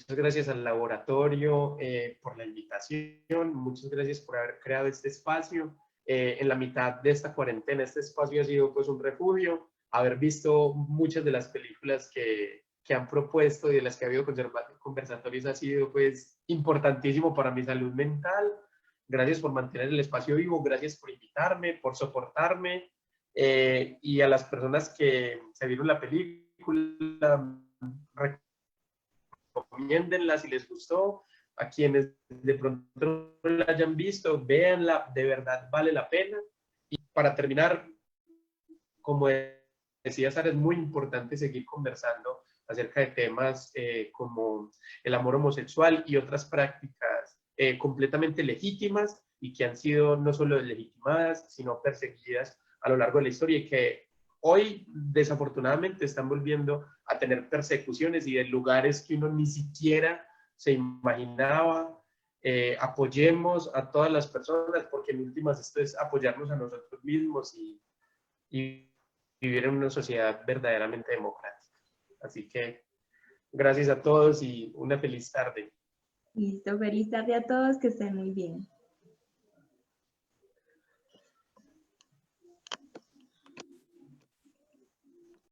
gracias al laboratorio por la invitación. Muchas gracias por haber creado este espacio. En la mitad de esta cuarentena, este espacio ha sido pues un refugio. Haber visto muchas de las películas que que han propuesto y de las que ha habido conversatorios ha sido pues importantísimo para mi salud mental. Gracias por mantener el espacio vivo, gracias por invitarme, por soportarme, y a las personas que se vieron la película, recomiéndenla si les gustó. A quienes de pronto no la hayan visto, véanla, de verdad vale la pena. Y para terminar, como decía Sara, es muy importante seguir conversando acerca de temas como el amor homosexual y otras prácticas completamente legítimas y que han sido no solo legitimadas, sino perseguidas a lo largo de la historia y que hoy desafortunadamente están volviendo a tener persecuciones y de lugares que uno ni siquiera se imaginaba. Apoyemos a todas las personas porque en últimas esto es apoyarnos a nosotros mismos y vivir en una sociedad verdaderamente democrática. Así que gracias a todos y una feliz tarde. Listo, feliz tarde a todos, que estén muy bien.